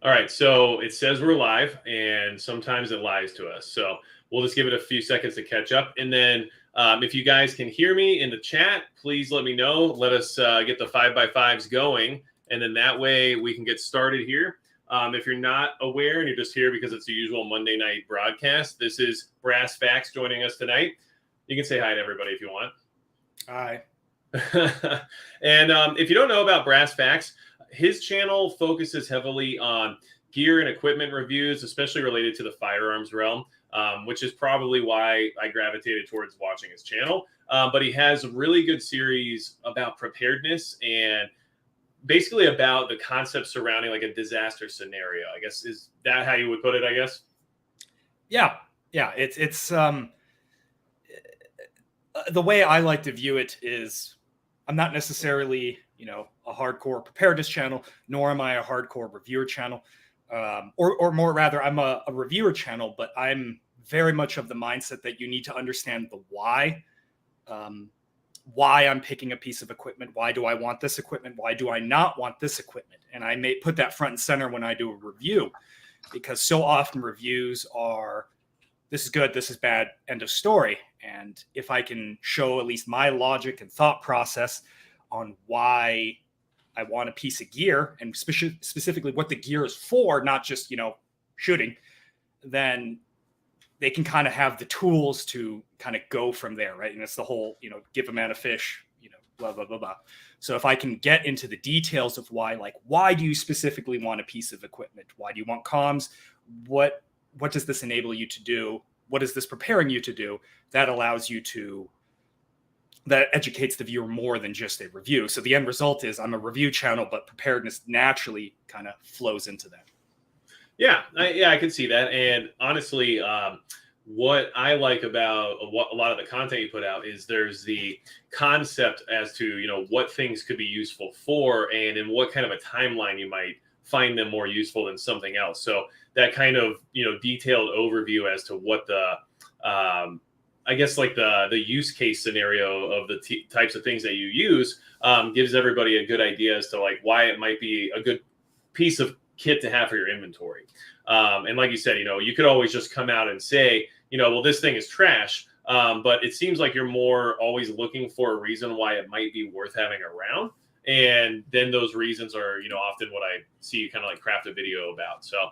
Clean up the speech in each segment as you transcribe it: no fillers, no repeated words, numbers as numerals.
All right, so it says we're live, and sometimes it lies to us. So we'll just give it a few seconds to catch up. And then if you guys can hear me in the chat, please let me know. Let us get the 5x5s going. And then that way we can get started here. If you're not aware and you're just here because it's the usual Monday night broadcast, this is Brass Facts joining us tonight. You can say hi to everybody if you want. Hi. And if you don't know about Brass Facts, his channel focuses heavily on gear and equipment reviews, especially related to the firearms realm, which is probably why I gravitated towards watching his channel. But he has a really good series about preparedness and basically about the concept surrounding like a disaster scenario. I guess, is that how you would put it, I guess? Yeah. It's the way I like to view it is I'm not necessarily, a hardcore preparedness channel, nor am I a hardcore reviewer channel. Or more rather, I'm a reviewer channel, but I'm very much of the mindset that you need to understand the why I'm picking a piece of equipment. Why do I want this equipment? Why do I not want this equipment? And I may put that front and center when I do a review, because so often reviews are, this is good, this is bad, end of story. And if I can show at least my logic and thought process on why I want a piece of gear, and specifically what the gear is for, not just, shooting, then they can kind of have the tools to kind of go from there, right? And it's the whole, give a man a fish, blah, blah, blah, blah. So if I can get into the details of why do you specifically want a piece of equipment? Why do you want comms? What does this enable you to do? What is this preparing you to do? That educates the viewer more than just a review. So the end result is I'm a review channel, but preparedness naturally kind of flows into that. Yeah, I can see that. And honestly, what I like about a lot of the content you put out is there's the concept as to, what things could be useful for and in what kind of a timeline you might find them more useful than something else. So that kind of, detailed overview as to what the, I guess like the use case scenario of the types of things that you use gives everybody a good idea as to like why it might be a good piece of kit to have for your inventory. And like you said, you could always just come out and say, well, this thing is trash. But it seems like you're more always looking for a reason why it might be worth having around. And then those reasons are, often what I see you kind of like craft a video about. So,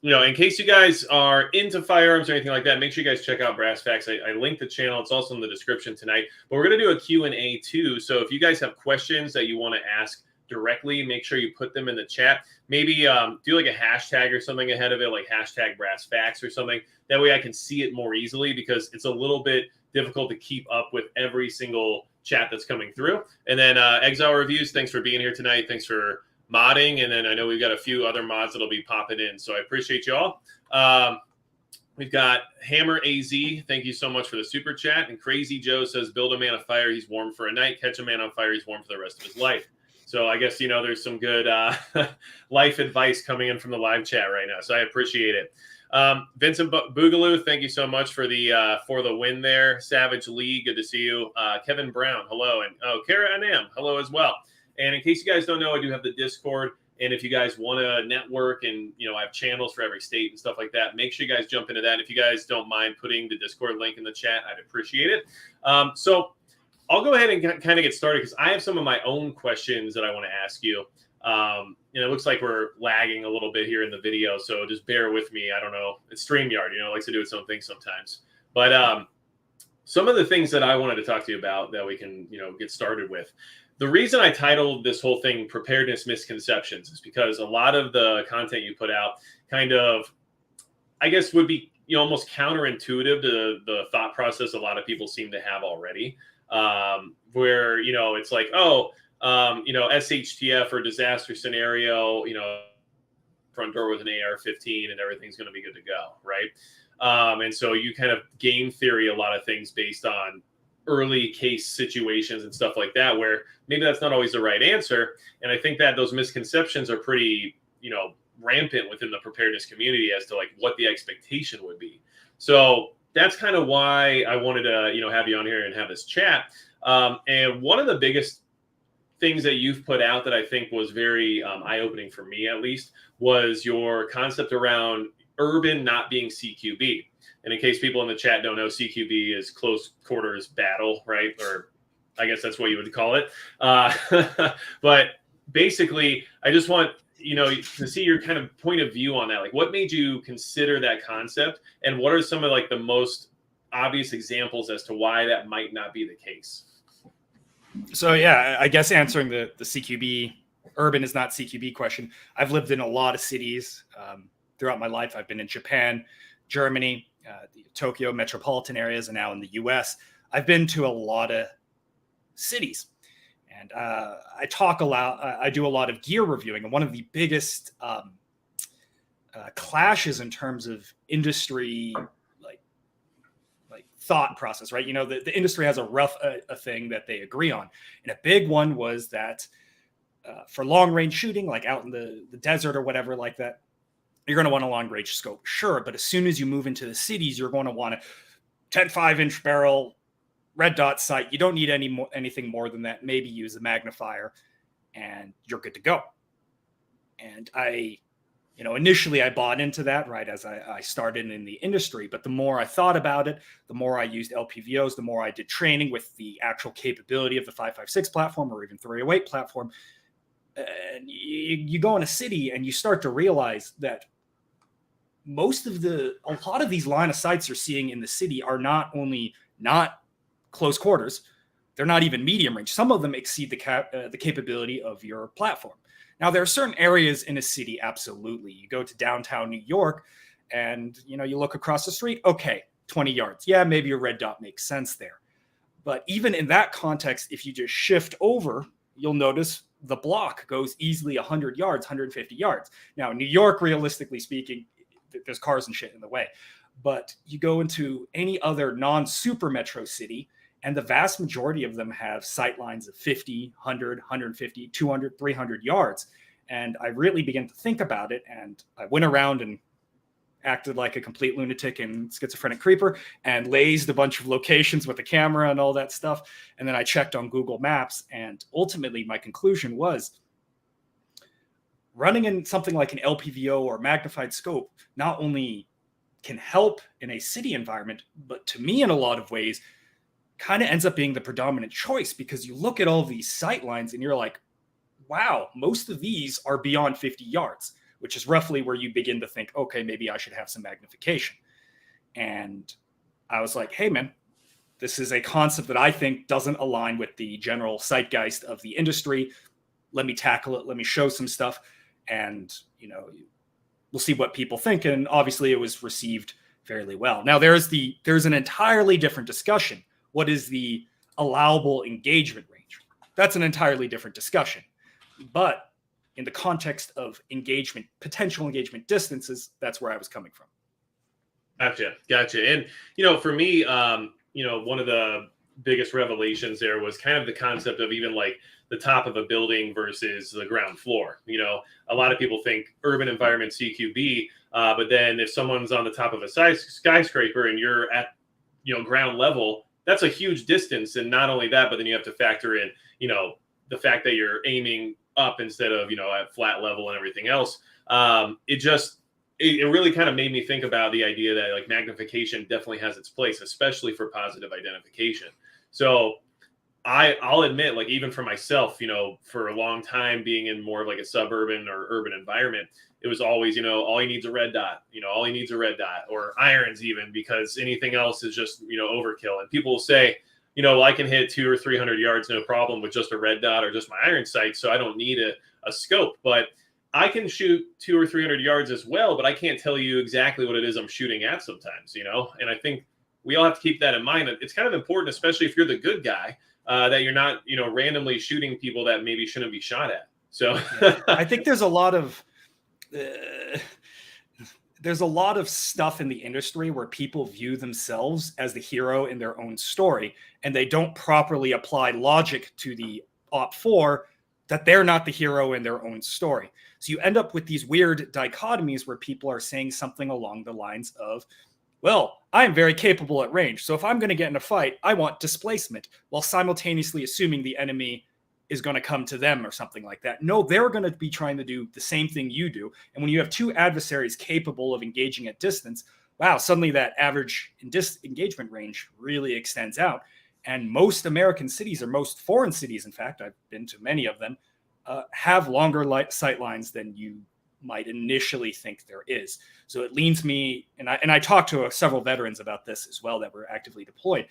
in case you guys are into firearms or anything like that, make sure you guys check out Brass Facts. I linked the channel. It's also in the description tonight. But we're going to do a Q&A too. So if you guys have questions that you want to ask directly, make sure you put them in the chat. Maybe do like a hashtag or something ahead of it, like hashtag Brass Facts or something. That way I can see it more easily, because it's a little bit difficult to keep up with every single chat that's coming through. And then Exile Reviews, thanks for being here tonight. Thanks for modding. And then I know we've got a few other mods that'll be popping in. So I appreciate y'all. We've got Hammer AZ. Thank you so much for the super chat. And Crazy Joe says, build a man of fire. He's warm for a night. Catch a man on fire. He's warm for the rest of his life. So I guess, there's some good life advice coming in from the live chat right now. So I appreciate it. Vincent Boogaloo, thank you so much for the win there. Savage Lee, good to see you. Kevin Brown, hello. And Kara Anam, hello as well. And in case you guys don't know, I do have the Discord. And if you guys want to network and, I have channels for every state and stuff like that, make sure you guys jump into that. If you guys don't mind putting the Discord link in the chat, I'd appreciate it. So I'll go ahead and kind of get started, because I have some of my own questions that I want to ask you. It looks like we're lagging a little bit here in the video, so just bear with me. I don't know. It's StreamYard, it likes to do its own thing sometimes. But some of the things that I wanted to talk to you about that we can, get started with. The reason I titled this whole thing Preparedness Misconceptions is because a lot of the content you put out kind of, I guess, would be almost counterintuitive to the thought process a lot of people seem to have already. Where, it's like, SHTF or disaster scenario, front door with an AR-15 and everything's going to be good to go, right? And so you kind of game theory a lot of things based on early case situations and stuff like that, where maybe that's not always the right answer. And I think that those misconceptions are pretty, rampant within the preparedness community as to like what the expectation would be. So that's kind of why I wanted to, have you on here and have this chat. And one of the biggest things that you've put out that I think was very eye-opening for me, at least, was your concept around urban not being CQB. And in case people in the chat don't know, CQB is close quarters battle, right? Or I guess that's what you would call it. But basically, I just want to see your kind of point of view on that. Like, what made you consider that concept, and what are some of like the most obvious examples as to why that might not be the case? So yeah, I guess answering the CQB, urban is not CQB question. I've lived in a lot of cities throughout my life. I've been in Japan, Germany, the Tokyo metropolitan areas, and now in the US. I've been to a lot of cities, and I talk a lot. I do a lot of gear reviewing, and one of the biggest clashes in terms of industry like thought process, right? The industry has a rough a thing that they agree on, and a big one was that for long range shooting, like out in the desert or whatever like that, you're going to want a long range scope, sure, but as soon as you move into the cities, you're going to want a 10.5-inch barrel red dot sight. You don't need anything more than that. Maybe use a magnifier, and you're good to go. And initially I bought into that right as I started in the industry, but the more I thought about it, the more I used LPVOs, the more I did training with the actual capability of the 5.56 platform or even 308 platform. And you go in a city and you start to realize that a lot of these line of sights you're seeing in the city are not only not close quarters, they're not even medium range. Some of them exceed the capability of your platform. Now, there are certain areas in a city, absolutely. You go to downtown New York and, you look across the street, okay, 20 yards. Yeah, maybe your red dot makes sense there. But even in that context, if you just shift over, you'll notice the block goes easily 100 yards, 150 yards. Now, New York, realistically speaking, there's cars and shit in the way. But you go into any other non-super metro city, and the vast majority of them have sight lines of 50, 100, 150, 200, 300 yards. And I really began to think about it. And I went around and acted like a complete lunatic and schizophrenic creeper and lazed a bunch of locations with the camera and all that stuff. And then I checked on Google Maps. And ultimately, my conclusion was running in something like an LPVO or magnified scope not only can help in a city environment, but to me, in a lot of ways, kind of ends up being the predominant choice, because you look at all these sight lines and you're like, wow, most of these are beyond 50 yards, which is roughly where you begin to think, okay, maybe I should have some magnification. And I was like, hey, man, this is a concept that I think doesn't align with the general zeitgeist of the industry. Let me tackle it. Let me show some stuff. And, we'll see what people think. And obviously it was received fairly well. Now there's an entirely different discussion. What is the allowable engagement range? That's an entirely different discussion. But in the context of potential engagement distances, that's where I was coming from. Gotcha. And, for me, one of the biggest revelations there was kind of the concept of even like the top of a building versus the ground floor. A lot of people think urban environment CQB, but then if someone's on the top of a skyscraper and you're at, ground level, that's a huge distance. And not only that, but then you have to factor in, the fact that you're aiming up instead of, at flat level and everything else. It really kind of made me think about the idea that like magnification definitely has its place, especially for positive identification. So I'll admit, like, even for myself, for a long time being in more of like a suburban or urban environment, it was always, all he needs a red dot, all he needs a red dot, or irons even, because anything else is just, overkill. And people will say, well, I can hit 200 or 300 yards, no problem, with just a red dot or just my iron sight. So I don't need a scope, but I can shoot 200 or 300 yards as well, but I can't tell you exactly what it is I'm shooting at sometimes, and I think we all have to keep that in mind. It's kind of important, especially if you're the good guy, that you're not, randomly shooting people that maybe shouldn't be shot at. So I think there's a lot of stuff in the industry where people view themselves as the hero in their own story, and they don't properly apply logic to the OP4 that they're not the hero in their own story. So you end up with these weird dichotomies where people are saying something along the lines of, well, I'm very capable at range, so if I'm going to get in a fight, I want displacement, while simultaneously assuming the enemy is going to come to them or something like that. No, they're going to be trying to do the same thing you do. And when you have two adversaries capable of engaging at distance, wow, suddenly that average engagement range really extends out. And most American cities, or most foreign cities, in fact, I've been to many of them, have longer sight lines than you might initially think there is. So it leans me, and I talked to several veterans about this as well that were actively deployed.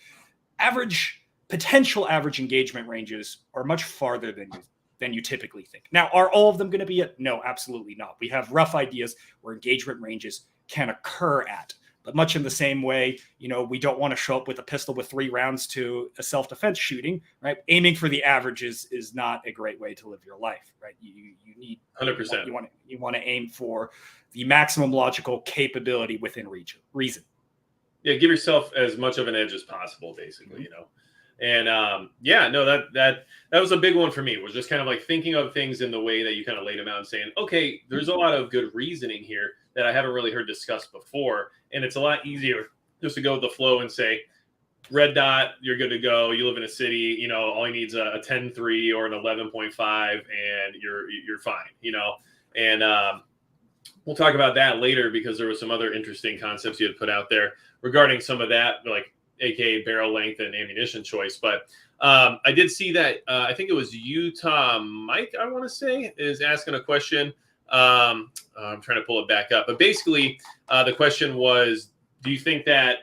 Potential average engagement ranges are much farther than you typically think. Now, are all of them going to be it? No, absolutely not. We have rough ideas where engagement ranges can occur at, but much in the same way, we don't want to show up with a pistol with 3 rounds to a self-defense shooting, right? Aiming for the averages is not a great way to live your life, right? You need 100%. You want to aim for the maximum logical capability within reason. Yeah, give yourself as much of an edge as possible, basically, And that was a big one for me, was just kind of like thinking of things in the way that you kind of laid them out and saying, okay, there's a lot of good reasoning here that I haven't really heard discussed before. And it's a lot easier just to go with the flow and say, red dot, you're good to go. You live in a city, all you need is a 10.3 or an 11.5 and you're fine, And we'll talk about that later, because there was some other interesting concepts you had put out there regarding some of that, like aka barrel length and ammunition choice. But I did see that I think it was Utah Mike, I want to say, is asking a question. I'm trying to pull it back up, but basically the question was, do you think that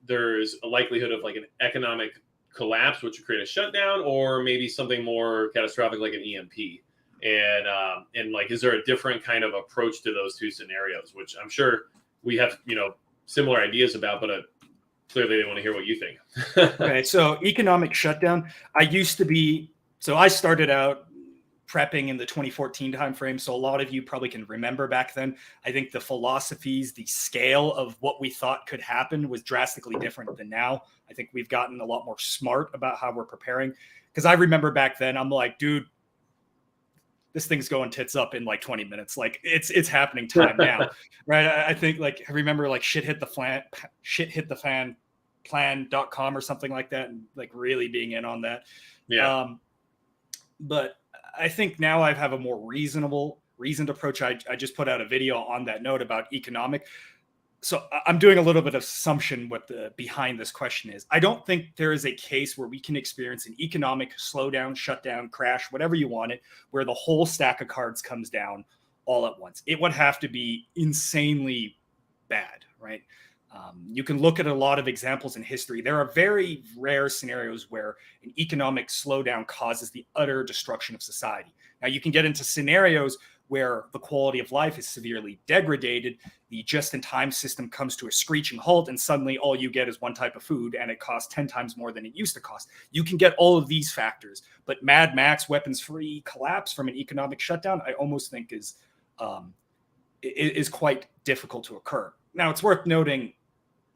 there's a likelihood of like an economic collapse which would create a shutdown, or maybe something more catastrophic like an EMP? And like, is there a different kind of approach to those two scenarios, which I'm sure we have similar ideas about, but clearly they want to hear what you think. Okay, so economic shutdown. I started out prepping in the 2014 timeframe, so a lot of you probably can remember back then. I think the philosophies, the scale of what we thought could happen was drastically different than now. I think we've gotten a lot more smart about how we're preparing. Because I remember back then, I'm like, dude, this thing's going tits up in like 20 minutes. Like it's happening time now, right? I think like, I remember like shit hit the fan plan.com or something like that. And like really being in on that. Yeah. But I think now I have a more reasoned approach. I just put out a video on that note about economic. So I'm doing a little bit of assumption what the behind this question is. I don't think there is a case where we can experience an economic slowdown, shutdown, crash, whatever you want it, where the whole stack of cards comes down all at once. It would have to be insanely bad, right? You can look at a lot of examples in history. There are very rare scenarios where an economic slowdown causes the utter destruction of society. Now, you can get into scenarios where the quality of life is severely degraded, the just-in-time system comes to a screeching halt, and suddenly all you get is one type of food, and it costs 10 times more than it used to cost. You can get all of these factors, but Mad Max, weapons-free collapse from an economic shutdown, I almost think is quite difficult to occur. Now, it's worth noting,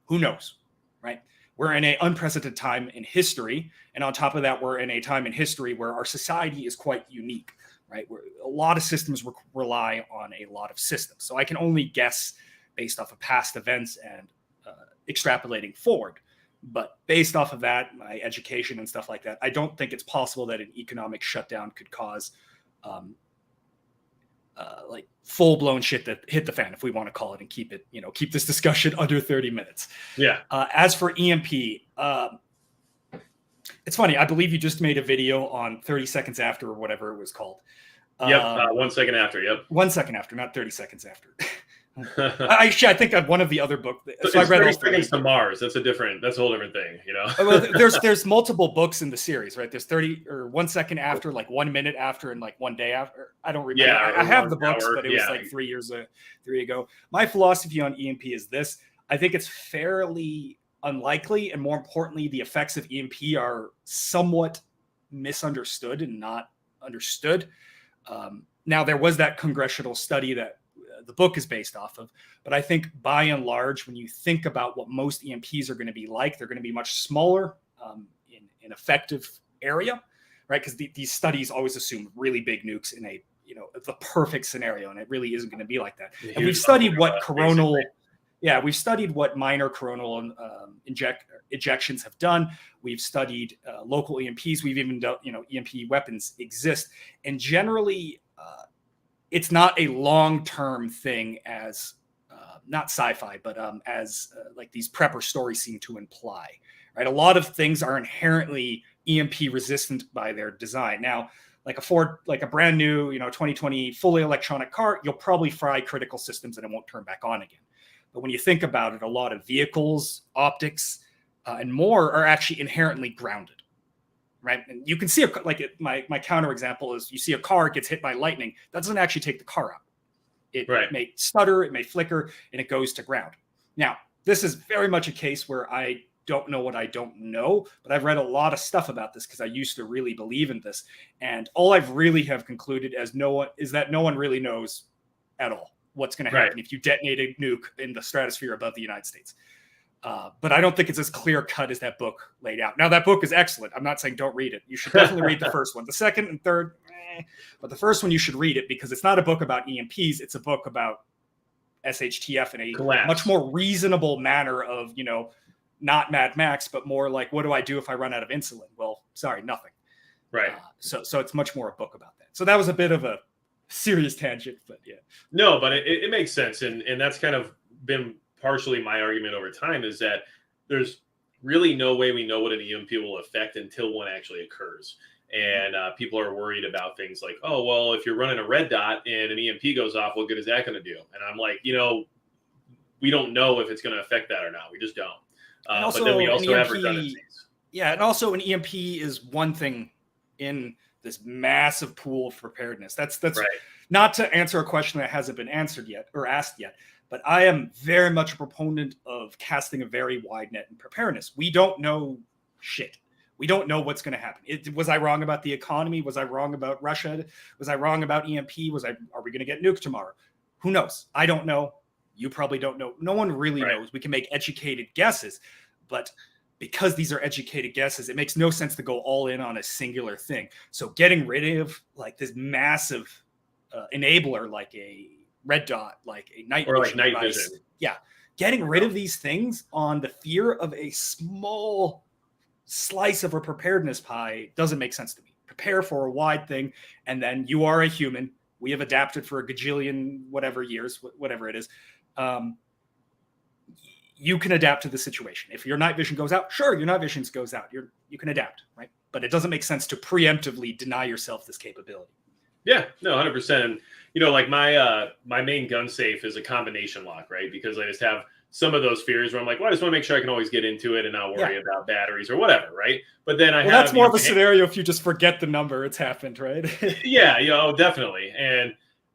who knows, right? We're in an unprecedented time in history, and on top of that, we're in a time in history where our society is quite unique. Right, where a lot of systems rely on a lot of systems. So I can only guess based off of past events and extrapolating forward. But based off of that, my education and stuff like that, I don't think it's possible that an economic shutdown could cause like full-blown shit that hit the fan, if we want to call it, and keep this discussion under 30 minutes. Yeah. As for EMP, it's funny. I believe you just made a video on 30 seconds after, or whatever it was called. Yep. 1 second after. Yep. 1 second after, not 30 seconds after. I think I've one of the other books. So I read 30 seconds to Mars. That's a whole different thing, Well, there's multiple books in the series, right? There's 30 or 1 second after, like 1 minute after, and like 1 day after. I don't remember. Yeah, I have the books, but it was like 3 years ago. My philosophy on EMP is this: I think it's fairly unlikely, and more importantly, the effects of EMP are somewhat misunderstood and not understood. Now, there was that congressional study that the book is based off of, but I think by and large, when you think about what most EMPs are going to be like, they're going to be much smaller in an effective area, right? Because these studies always assume really big nukes in a the perfect scenario, and it really isn't going to be like that. And we've studied what coronal. Yeah, we've studied what minor coronal ejections have done. We've studied local EMPs. We've even done, EMP weapons exist. And generally, it's not a long-term thing as not sci-fi, but as like these prepper stories seem to imply. Right, a lot of things are inherently EMP resistant by their design. Now, like a brand new 2020 fully electronic car, you'll probably fry critical systems and it won't turn back on again. But when you think about it, a lot of vehicles, optics, and more are actually inherently grounded, right? And you can see, my counter example is you see a car gets hit by lightning. That doesn't actually take the car out. It may stutter, it may flicker, and it goes to ground. Now, this is very much a case where I don't know what I don't know, but I've read a lot of stuff about this because I used to really believe in this. And all I've really have concluded is that no one really knows at all what's going to happen if you detonate a nuke in the stratosphere above the United States. But I don't think it's as clear cut as that book laid out. Now, that book is excellent. I'm not saying don't read it. You should definitely read the first one. The second and third, but the first one you should read it because it's not a book about EMPs. It's a book about SHTF in a much more reasonable manner of, not Mad Max, but more like, what do I do if I run out of insulin? Well, sorry, nothing. Right. So it's much more a book about that. So that was a bit of a serious tangent, but yeah. No, but it makes sense. And that's kind of been partially my argument over time is that there's really no way we know what an EMP will affect until one actually occurs. And people are worried about things like, oh, well, if you're running a red dot and an EMP goes off, what good is that going to do? And I'm like, we don't know if it's going to affect that or not. We just don't. But then we also have redundancies. Yeah, and also an EMP is one thing in this massive pool of preparedness. That's right. Not to answer a question that hasn't been answered yet or asked yet, but I am very much a proponent of casting a very wide net in preparedness. We don't know shit. We don't know what's going to happen. Was I wrong about the economy? Was I wrong about Russia? Was I wrong about EMP? Are we going to get nuked tomorrow? Who knows? I don't know. You probably don't know. No one really knows. We can make educated guesses, but because these are educated guesses, it makes no sense to go all in on a singular thing. So getting rid of like this massive enabler, like a red dot, like a night vision, getting rid of these things on the fear of a small slice of a preparedness pie doesn't make sense to me. Prepare for a wide thing, and then you are a human. We have adapted for a gajillion whatever years, whatever it is. You can adapt to the situation. If your night vision goes out, sure, your night vision goes out. You can adapt, right? But it doesn't make sense to preemptively deny yourself this capability. Yeah, no, 100%. And like my main gun safe is a combination lock, right? Because I just have some of those fears where I'm like, well, I just want to make sure I can always get into it and not worry about batteries or whatever, right? But then that's more of a scenario if you just forget the number. It's happened, right? Yeah, definitely.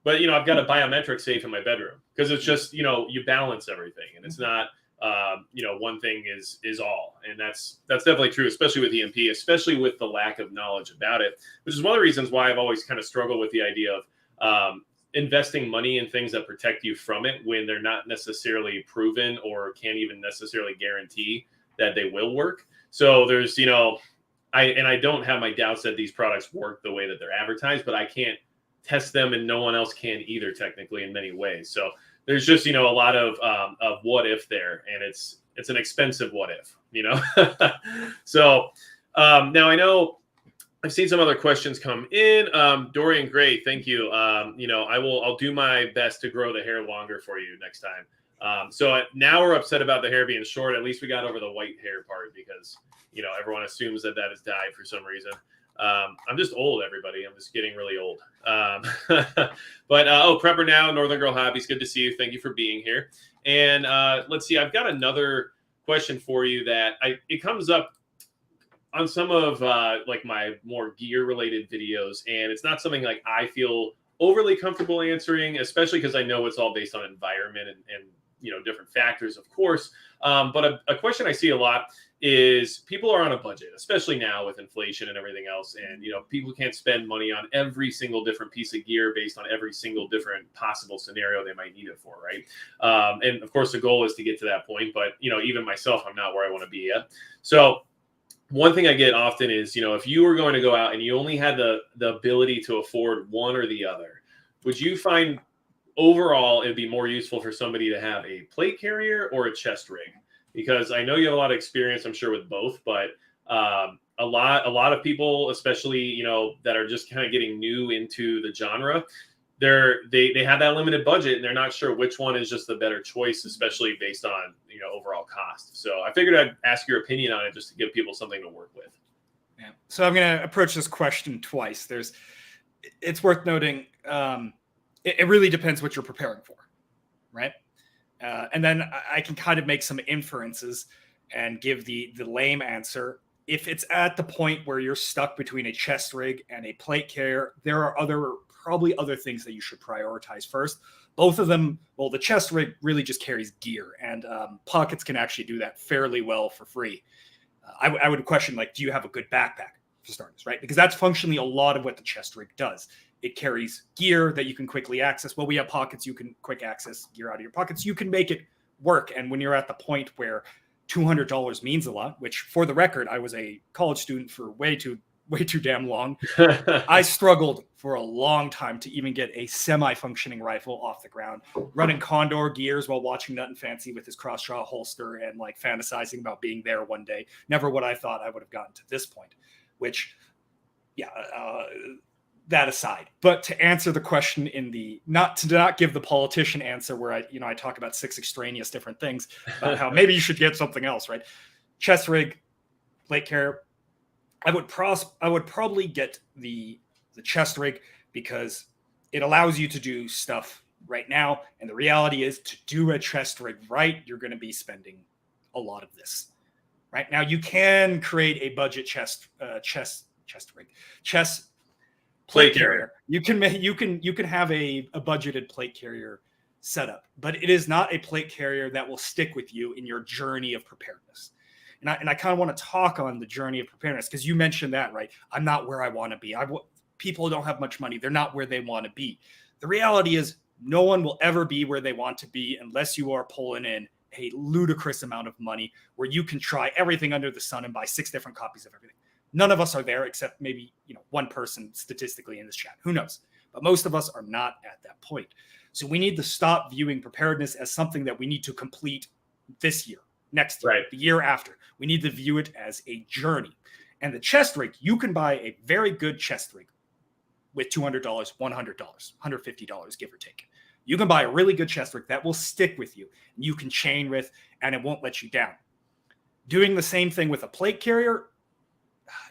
But I've got a biometric safe in my bedroom because it's just you balance everything, and it's not one thing is all, and that's definitely true, especially with EMP, especially with the lack of knowledge about it, which is one of the reasons why I've always kind of struggled with the idea of investing money in things that protect you from it when they're not necessarily proven or can't even necessarily guarantee that they will work. So there's I don't have my doubts that these products work the way that they're advertised, but I can't test them, and no one else can either, technically, in many ways. So there's just a lot of what if there, and it's an expensive what if, So now I know I've seen some other questions come in. Dorian Gray, thank you. I'll do my best to grow the hair longer for you next time. So now we're upset about the hair being short. At least we got over the white hair part because everyone assumes that is dyed for some reason. I'm just old, everybody. I'm just getting really old. But Prepper Now, Northern Girl Hobbies, good to see you. Thank you for being here. And let's see, I've got another question for you that it comes up on some of like my more gear related videos, and it's not something like I feel overly comfortable answering, especially because I know it's all based on environment and different factors, of course. But a question I see a lot is people are on a budget, especially now with inflation and everything else. And, people can't spend money on every single different piece of gear based on every single different possible scenario they might need it for. Right. And of course, the goal is to get to that point. But, even myself, I'm not where I want to be yet. So one thing I get often is, if you were going to go out and you only had the ability to afford one or the other, would you find overall, it'd be more useful for somebody to have a plate carrier or a chest rig, because I know you have a lot of experience, I'm sure, with both, but a lot of people, especially, you know, that are just kind of getting new into the genre, they have that limited budget and they're not sure which one is just the better choice, especially based on, you know, overall cost. So I figured I'd ask your opinion on it just to give people something to work with. Yeah. So I'm going to approach this question twice. It's worth noting, it really depends what you're preparing for, right? And then I can kind of make some inferences and give the lame answer. If it's at the point where you're stuck between a chest rig and a plate carrier, there are probably other things that you should prioritize first. Both of them, well, the chest rig really just carries gear, and pockets can actually do that fairly well for free. I would question, like, do you have a good backpack, for starters, right? Because that's functionally a lot of what the chest rig does. It carries gear that you can quickly access. Well, we have pockets, you can quick access gear out of your pockets. You can make it work. And when you're at the point where $200 means a lot, which, for the record, I was a college student for way too damn long. I struggled for a long time to even get a semi-functioning rifle off the ground, running Condor gears while watching Nut Fancy with his cross-draw holster and like fantasizing about being there one day. Never would I thought I would have gotten to this point, which, yeah, that aside. But to answer the question not give the politician answer where I talk about 6 extraneous different things about how maybe you should get something else, right? Chest rig, plate carrier. I would probably get the chest rig because it allows you to do stuff right now. And the reality is, to do a chest rig right, you're going to be spending a lot of this. Right now, you can create a budget chest plate carrier. You can have a budgeted plate carrier setup, but it is not a plate carrier that will stick with you in your journey of preparedness. And I kind of want to talk on the journey of preparedness, because you mentioned that, right? I'm not where I want to be. People don't have much money. They're not where they want to be. The reality is, no one will ever be where they want to be unless you are pulling in a ludicrous amount of money where you can try everything under the sun and buy 6 different copies of everything. None of us are there, except maybe, one person statistically in this chat. Who knows? But most of us are not at that point. So we need to stop viewing preparedness as something that we need to complete this year, next year, Right. the year after. We need to view it as a journey. And the chest rig, you can buy a very good chest rig with $200, $100, $150, give or take. You can buy a really good chest rig that will stick with you, and you can chain with, and it won't let you down. Doing the same thing with a plate carrier,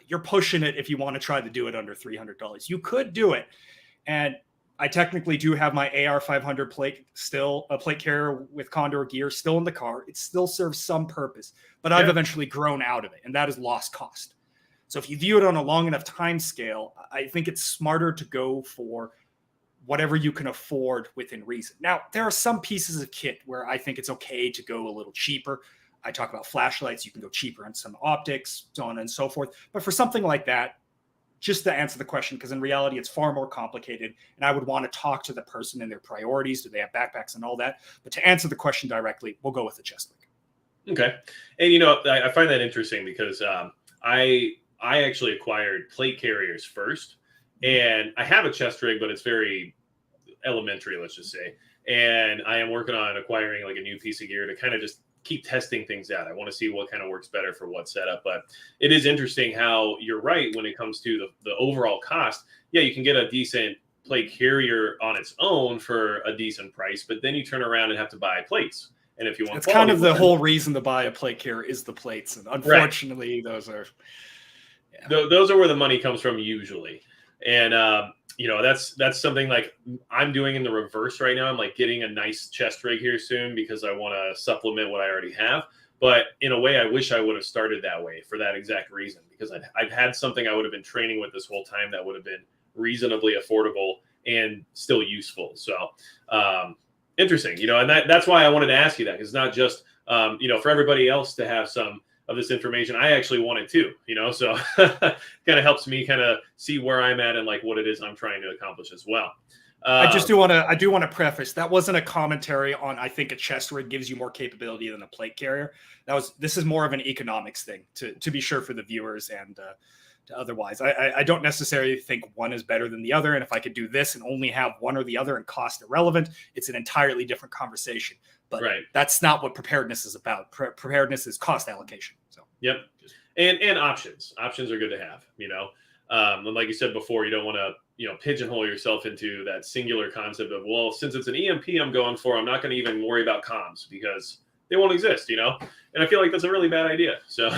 you're pushing it if you want to try to do it under $300. You could do it. And I technically do have my AR-500 plate, still a plate carrier with Condor gear still in the car. It still serves some purpose, but I've eventually grown out of it, and that is lost cost. So if you view it on a long enough time scale, I think it's smarter to go for whatever you can afford within reason. Now, there are some pieces of kit where I think it's okay to go a little cheaper. I talk about flashlights. You can go cheaper on some optics, so on and so forth. But for something like that, just to answer the question, because in reality, it's far more complicated, and I would want to talk to the person and their priorities. Do they have backpacks and all that? But to answer the question directly, we'll go with the chest rig. Okay. And, I find that interesting because I actually acquired plate carriers first, and I have a chest rig, but it's very elementary, let's just say. And I am working on acquiring like a new piece of gear to kind of just keep testing things out. I want to see what kind of works better for what setup. But it is interesting how you're right when it comes to the overall cost. Yeah, you can get a decent plate carrier on its own for a decent price, but then you turn around and have to buy plates. And if you want, it's kind of the whole reason to buy a plate carrier is the plates, and unfortunately, those are those are where the money comes from usually. And that's something like I'm doing in the reverse right now. I'm like getting a nice chest rig here soon because I want to supplement what I already have. But in a way, I wish I would have started that way for that exact reason, because I've had something I would have been training with this whole time that would have been reasonably affordable and still useful. So interesting, and that's why I wanted to ask you that, because it's not just, for everybody else to have some of this information. I actually want it too, so kind of helps me kind of see where I'm at and like what it is I'm trying to accomplish as well. I do want to preface, that wasn't a commentary on, I think a chest rig gives you more capability than a plate carrier. This is more of an economics thing to be sure for the viewers and to otherwise. I don't necessarily think one is better than the other. And if I could do this and only have one or the other and cost irrelevant, it's an entirely different conversation. But that's not what preparedness is about. Preparedness is cost allocation. So yep. And options. Options are good to have, and like you said before, you don't want to, pigeonhole yourself into that singular concept of, well, since it's an EMP I'm going for, I'm not going to even worry about comms because they won't exist, and I feel like that's a really bad idea. So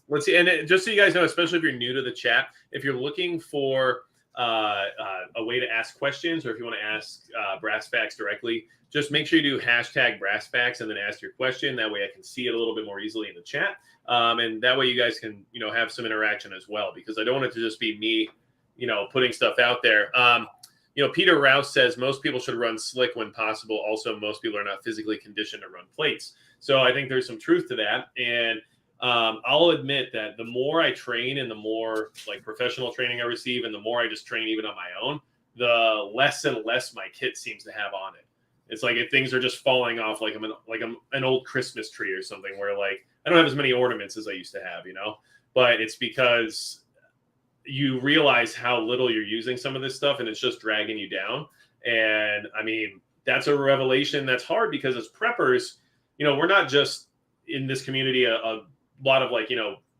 let's see. And just so you guys know, especially if you're new to the chat, if you're looking for a way to ask questions, or if you want to ask Brass Facts directly, just make sure you do hashtag Brass Facts and then ask your question. That way I can see it a little bit more easily in the chat. And that way you guys can, have some interaction as well, because I don't want it to just be me, putting stuff out there. Peter Rouse says most people should run slick when possible. Also, most people are not physically conditioned to run plates. So I think there's some truth to that. And I'll admit that the more I train and the more like professional training I receive, and the more I just train even on my own, the less and less my kit seems to have on it. It's like if things are just falling off, like I'm an old Christmas tree or something, where like I don't have as many ornaments as I used to have, but it's because you realize how little you're using some of this stuff and it's just dragging you down. And I mean, that's a revelation that's hard, because as preppers, we're not just in this community a lot of like,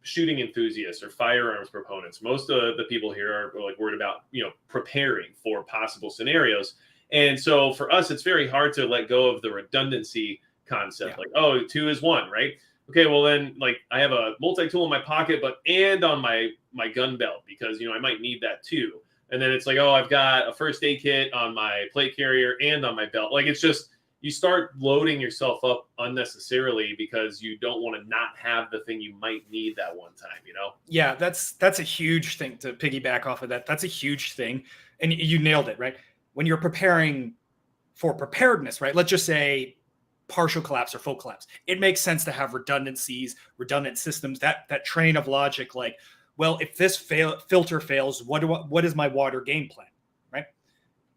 shooting enthusiasts or firearms proponents. Most of the people here are like worried about, preparing for possible scenarios. And so for us, it's very hard to let go of the redundancy concept. Like, oh, 2 is 1, right? Okay, well then, like, I have a multi-tool in my pocket, and on my gun belt, because, I might need that too. And then it's like, oh, I've got a first aid kit on my plate carrier and on my belt. Like, it's just, you start loading yourself up unnecessarily because you don't want to not have the thing you might need that one time, Yeah, that's a huge thing to piggyback off of that. That's a huge thing. And you nailed it, right? When you're preparing for preparedness, right? Let's just say partial collapse or full collapse. It makes sense to have redundancies, redundant systems, that train of logic, like, well, if this filter fails, what is my water game plan, right?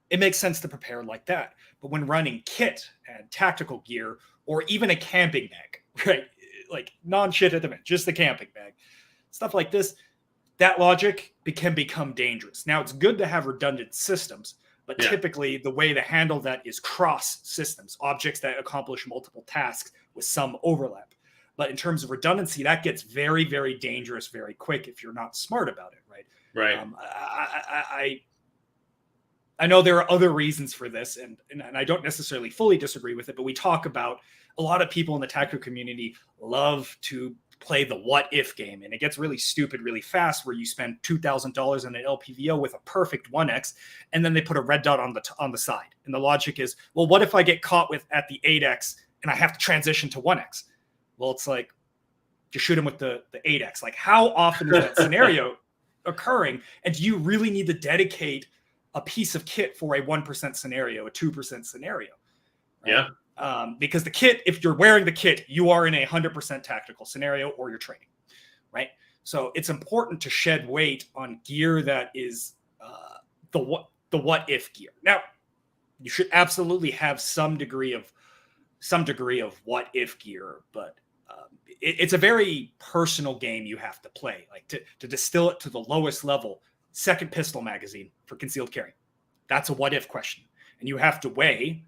It makes sense to prepare like that. But when running kit and tactical gear, or even a camping bag, right? Like non-shit at the minute, just the camping bag, stuff like this, that logic can become dangerous. Now, it's good to have redundant systems, but typically the way to handle that is cross systems, objects that accomplish multiple tasks with some overlap. But in terms of redundancy, that gets very, very dangerous very quick if you're not smart about it, right? Right. I know there are other reasons for this, and I don't necessarily fully disagree with it, but we talk about a lot of people in the tactical community love to play the what if game, and it gets really stupid really fast, where you spend $2,000 on an LPVO with a perfect 1X, and then they put a red dot on the side, and the logic is, well, what if I get caught with at the 8X and I have to transition to 1X? Well, it's like, just shoot him with the 8X. Like, how often is that scenario occurring, and do you really need to dedicate a piece of kit for a 1% scenario, a 2% scenario? Right? Because the kit, if you're wearing the kit, you are in a 100% tactical scenario, or you're training, right? So it's important to shed weight on gear that is the what if gear. Now, you should absolutely have some degree of what if gear, but it's a very personal game you have to play. Like to distill it to the lowest level, second pistol magazine for concealed carry. That's a what if question, and you have to weigh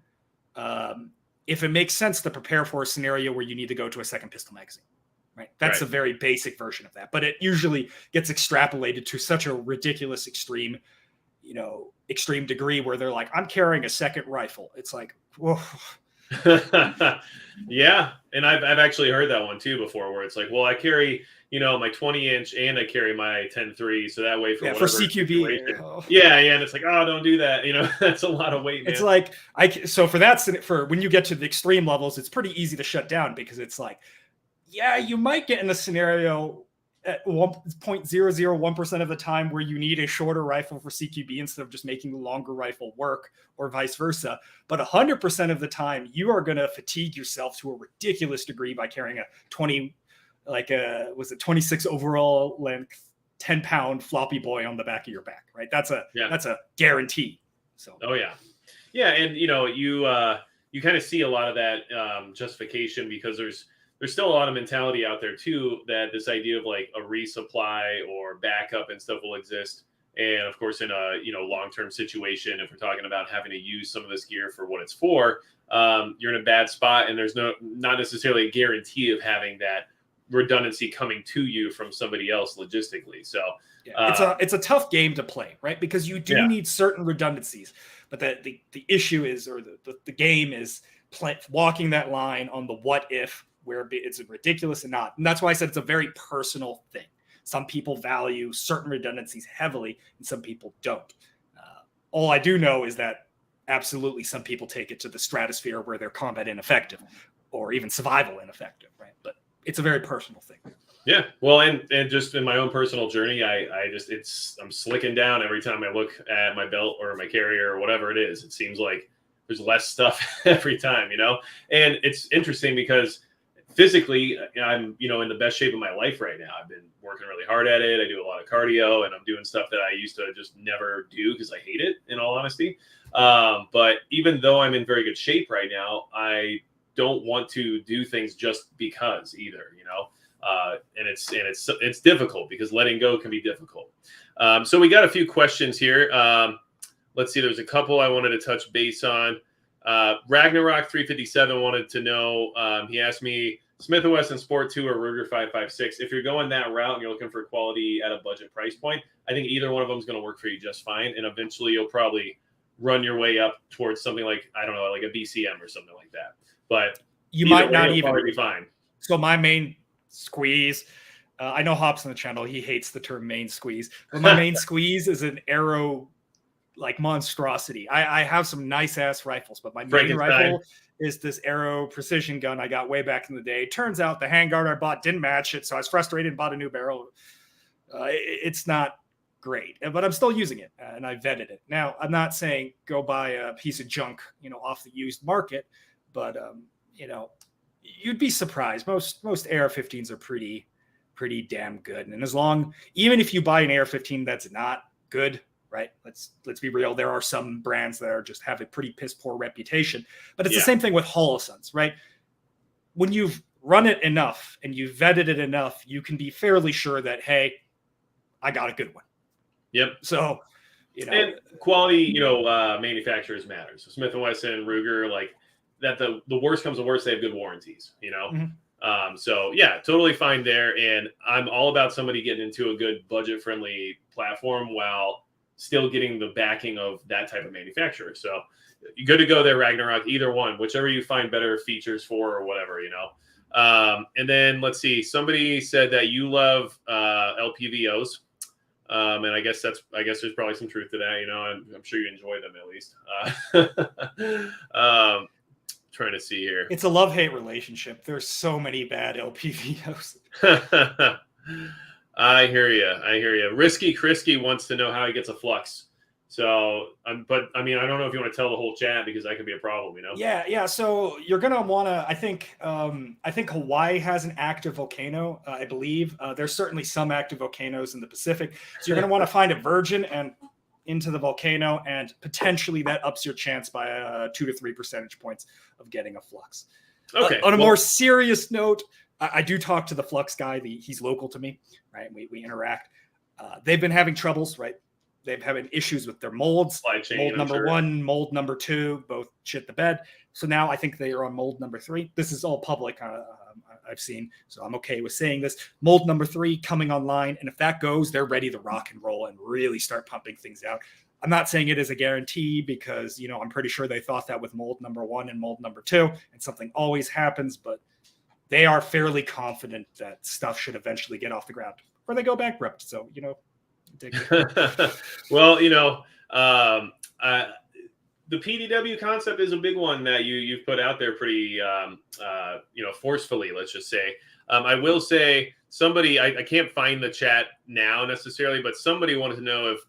if it makes sense to prepare for a scenario where you need to go to a second pistol magazine, right? That's a very basic version of that, but it usually gets extrapolated to such a ridiculous extreme degree where they're like, I'm carrying a second rifle. It's like, whoa. Yeah. And I've actually heard that one too before, where it's like, well, I carry, my 20-inch and I carry my 10.3. So that way for CQB. Yeah. And it's like, oh, don't do that. That's a lot of weight, man. It's like, for when you get to the extreme levels, it's pretty easy to shut down, because it's like, yeah, you might get in a scenario at 1.001% of the time where you need a shorter rifle for CQB instead of just making the longer rifle work, or vice versa. But 100% of the time, you are going to fatigue yourself to a ridiculous degree by carrying a 26 overall length, 10-pound floppy boy on the back of your back, right? That's a guarantee. So. Oh yeah. Yeah. And you kind of see a lot of that justification, because there's there's still a lot of mentality out there too that this idea of like a resupply or backup and stuff will exist. And of course, in a long-term situation, if we're talking about having to use some of this gear for what it's for, you're in a bad spot, and there's not necessarily a guarantee of having that redundancy coming to you from somebody else logistically. So it's a tough game to play, right? Because you do need certain redundancies, but the issue is, or the game is walking that line on the what if, where it's ridiculous and not. And that's why I said it's a very personal thing. Some people value certain redundancies heavily, and some people don't. All I do know is that absolutely some people take it to the stratosphere where they're combat ineffective or even survival ineffective, right? But it's a very personal thing. Yeah. Well, and just in my own personal journey, I'm slicking down every time I look at my belt or my carrier or whatever it is. It seems like there's less stuff every time, and it's interesting because physically I'm, in the best shape of my life right now. I've been working really hard at it. I do a lot of cardio, and I'm doing stuff that I used to just never do because I hate it, in all honesty. But even though I'm in very good shape right now, I don't want to do things just because either, and it's difficult because letting go can be difficult. So we got a few questions here. Let's see. There's a couple I wanted to touch base on. Ragnarok 357 wanted to know. He asked me, Smith & Wesson Sport 2 or Ruger 556. If you're going that route and you're looking for quality at a budget price point, I think either one of them is going to work for you just fine. And eventually you'll probably run your way up towards something like, I don't know, like a BCM or something like that. But you might not even be fine. So my main squeeze, I know Hops on the channel, he hates the term main squeeze, but my main squeeze is an arrow like monstrosity. I have some nice ass rifles, but my main rifle is this arrow precision gun I got way back in the day. Turns out the handguard I bought didn't match it, so I was frustrated and bought a new barrel. It's not great, but I'm still using it, and I vetted it. Now, I'm not saying go buy a piece of junk, off the used market, but you'd be surprised. Most AR-15s are pretty damn good, and even if you buy an AR-15 that's not good, right? Let's be real. There are some brands that just have a pretty piss poor reputation, but it's the same thing with Holosuns, right? When you've run it enough and you've vetted it enough, you can be fairly sure that, hey, I got a good one. Yep. So, and quality, manufacturers matter. So Smith & Wesson, Ruger, like that, the worst comes to worst, they have good warranties, Mm-hmm. So yeah, totally fine there. And I'm all about somebody getting into a good budget friendly platform while still getting the backing of that type of manufacturer. So you're good to go there, Ragnarok, either one, whichever you find better features for or whatever, and then let's see, somebody said that you love LPVOs. And I guess there's probably some truth to that, I'm sure you enjoy them at least. Trying to see here. It's a love-hate relationship. There's so many bad LPVOs. I hear you. Risky Krisky wants to know how he gets a flux. So, but I mean, I don't know if you want to tell the whole chat because that could be a problem, Yeah. So you're gonna want to. I think Hawaii has an active volcano. I believe there's certainly some active volcanoes in the Pacific. So you're gonna want to find a virgin and into the volcano, and potentially that ups your chance by 2 to 3 percentage points of getting a flux. Okay. On a more serious note, I do talk to the flux guy. He's local to me, right? We interact. They've been having troubles, right? They've having issues with their molds. Mold number 1, mold number 2, both shit the bed. So now I think they are on mold number 3. This is all public. I've seen, so I'm okay with saying this. Mold number 3 coming online, and if that goes, they're ready to rock and roll and really start pumping things out. I'm not saying it is a guarantee because I'm pretty sure they thought that with mold number 1 and mold number 2, and something always happens, but they are fairly confident that stuff should eventually get off the ground or they go bankrupt. So well, the PDW concept is a big one that you've put out there pretty, forcefully, let's just say. I will say somebody, I can't find the chat now necessarily, but somebody wanted to know if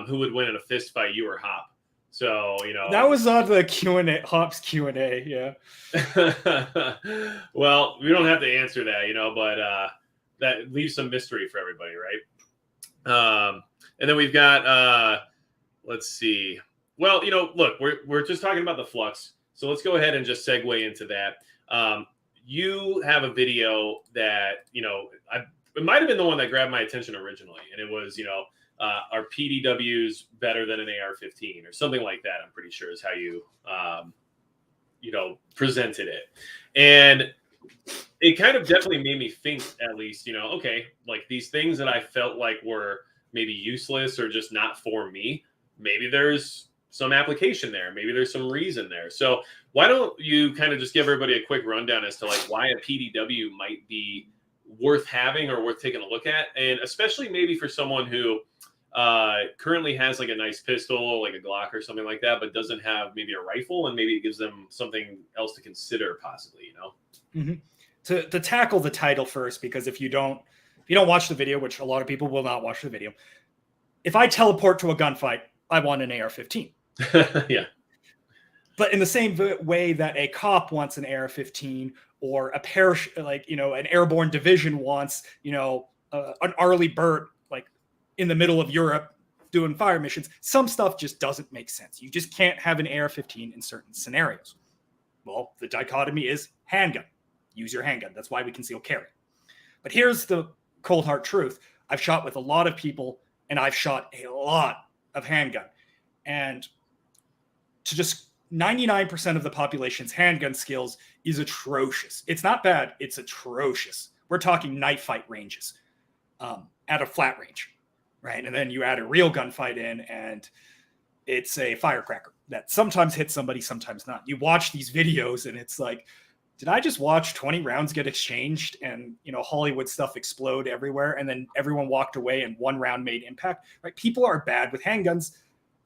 who would win in a fist fight, you or Hop. So, that was on the Q&A, Hop's Q&A. Yeah. Well, we don't have to answer that, but that leaves some mystery for everybody, right? And then we've got, let's see. Well, look, we're just talking about the flux. So let's go ahead and just segue into that. you have a video that, it might have been the one that grabbed my attention originally. And it was, are PDWs better than an AR-15 or something like that? I'm pretty sure is how you, presented it. And it kind of definitely made me think, at least, okay, like these things that I felt like were maybe useless or just not for me, maybe there's some application there. Maybe there's some reason there. So why don't you kind of just give everybody a quick rundown as to like why a PDW might be worth having or worth taking a look at? And especially maybe for someone who currently has like a nice pistol, like a Glock or something like that, but doesn't have maybe a rifle, and maybe it gives them something else to consider possibly, Mm-hmm. To tackle the title first, because if you don't watch the video, which a lot of people will not watch the video, if I teleport to a gunfight, I want an AR-15. Yeah. But in the same way that a cop wants an AR-15, or an airborne division wants, an Arleigh Burt, like in the middle of Europe doing fire missions, some stuff just doesn't make sense. You just can't have an AR-15 in certain scenarios. Well, the dichotomy is handgun. Use your handgun. That's why we conceal carry. But here's the cold hard truth. I've shot with a lot of people, and I've shot a lot of handgun. And to just 99% of the population's handgun skills is atrocious. It's not bad. It's atrocious. We're talking knife fight ranges at a flat range, right? And then you add a real gunfight in, and it's a firecracker that sometimes hits somebody, sometimes not. You watch these videos, and it's like, did I just watch 20 rounds get exchanged and, Hollywood stuff explode everywhere, and then everyone walked away and one round made impact, right? People are bad with handguns,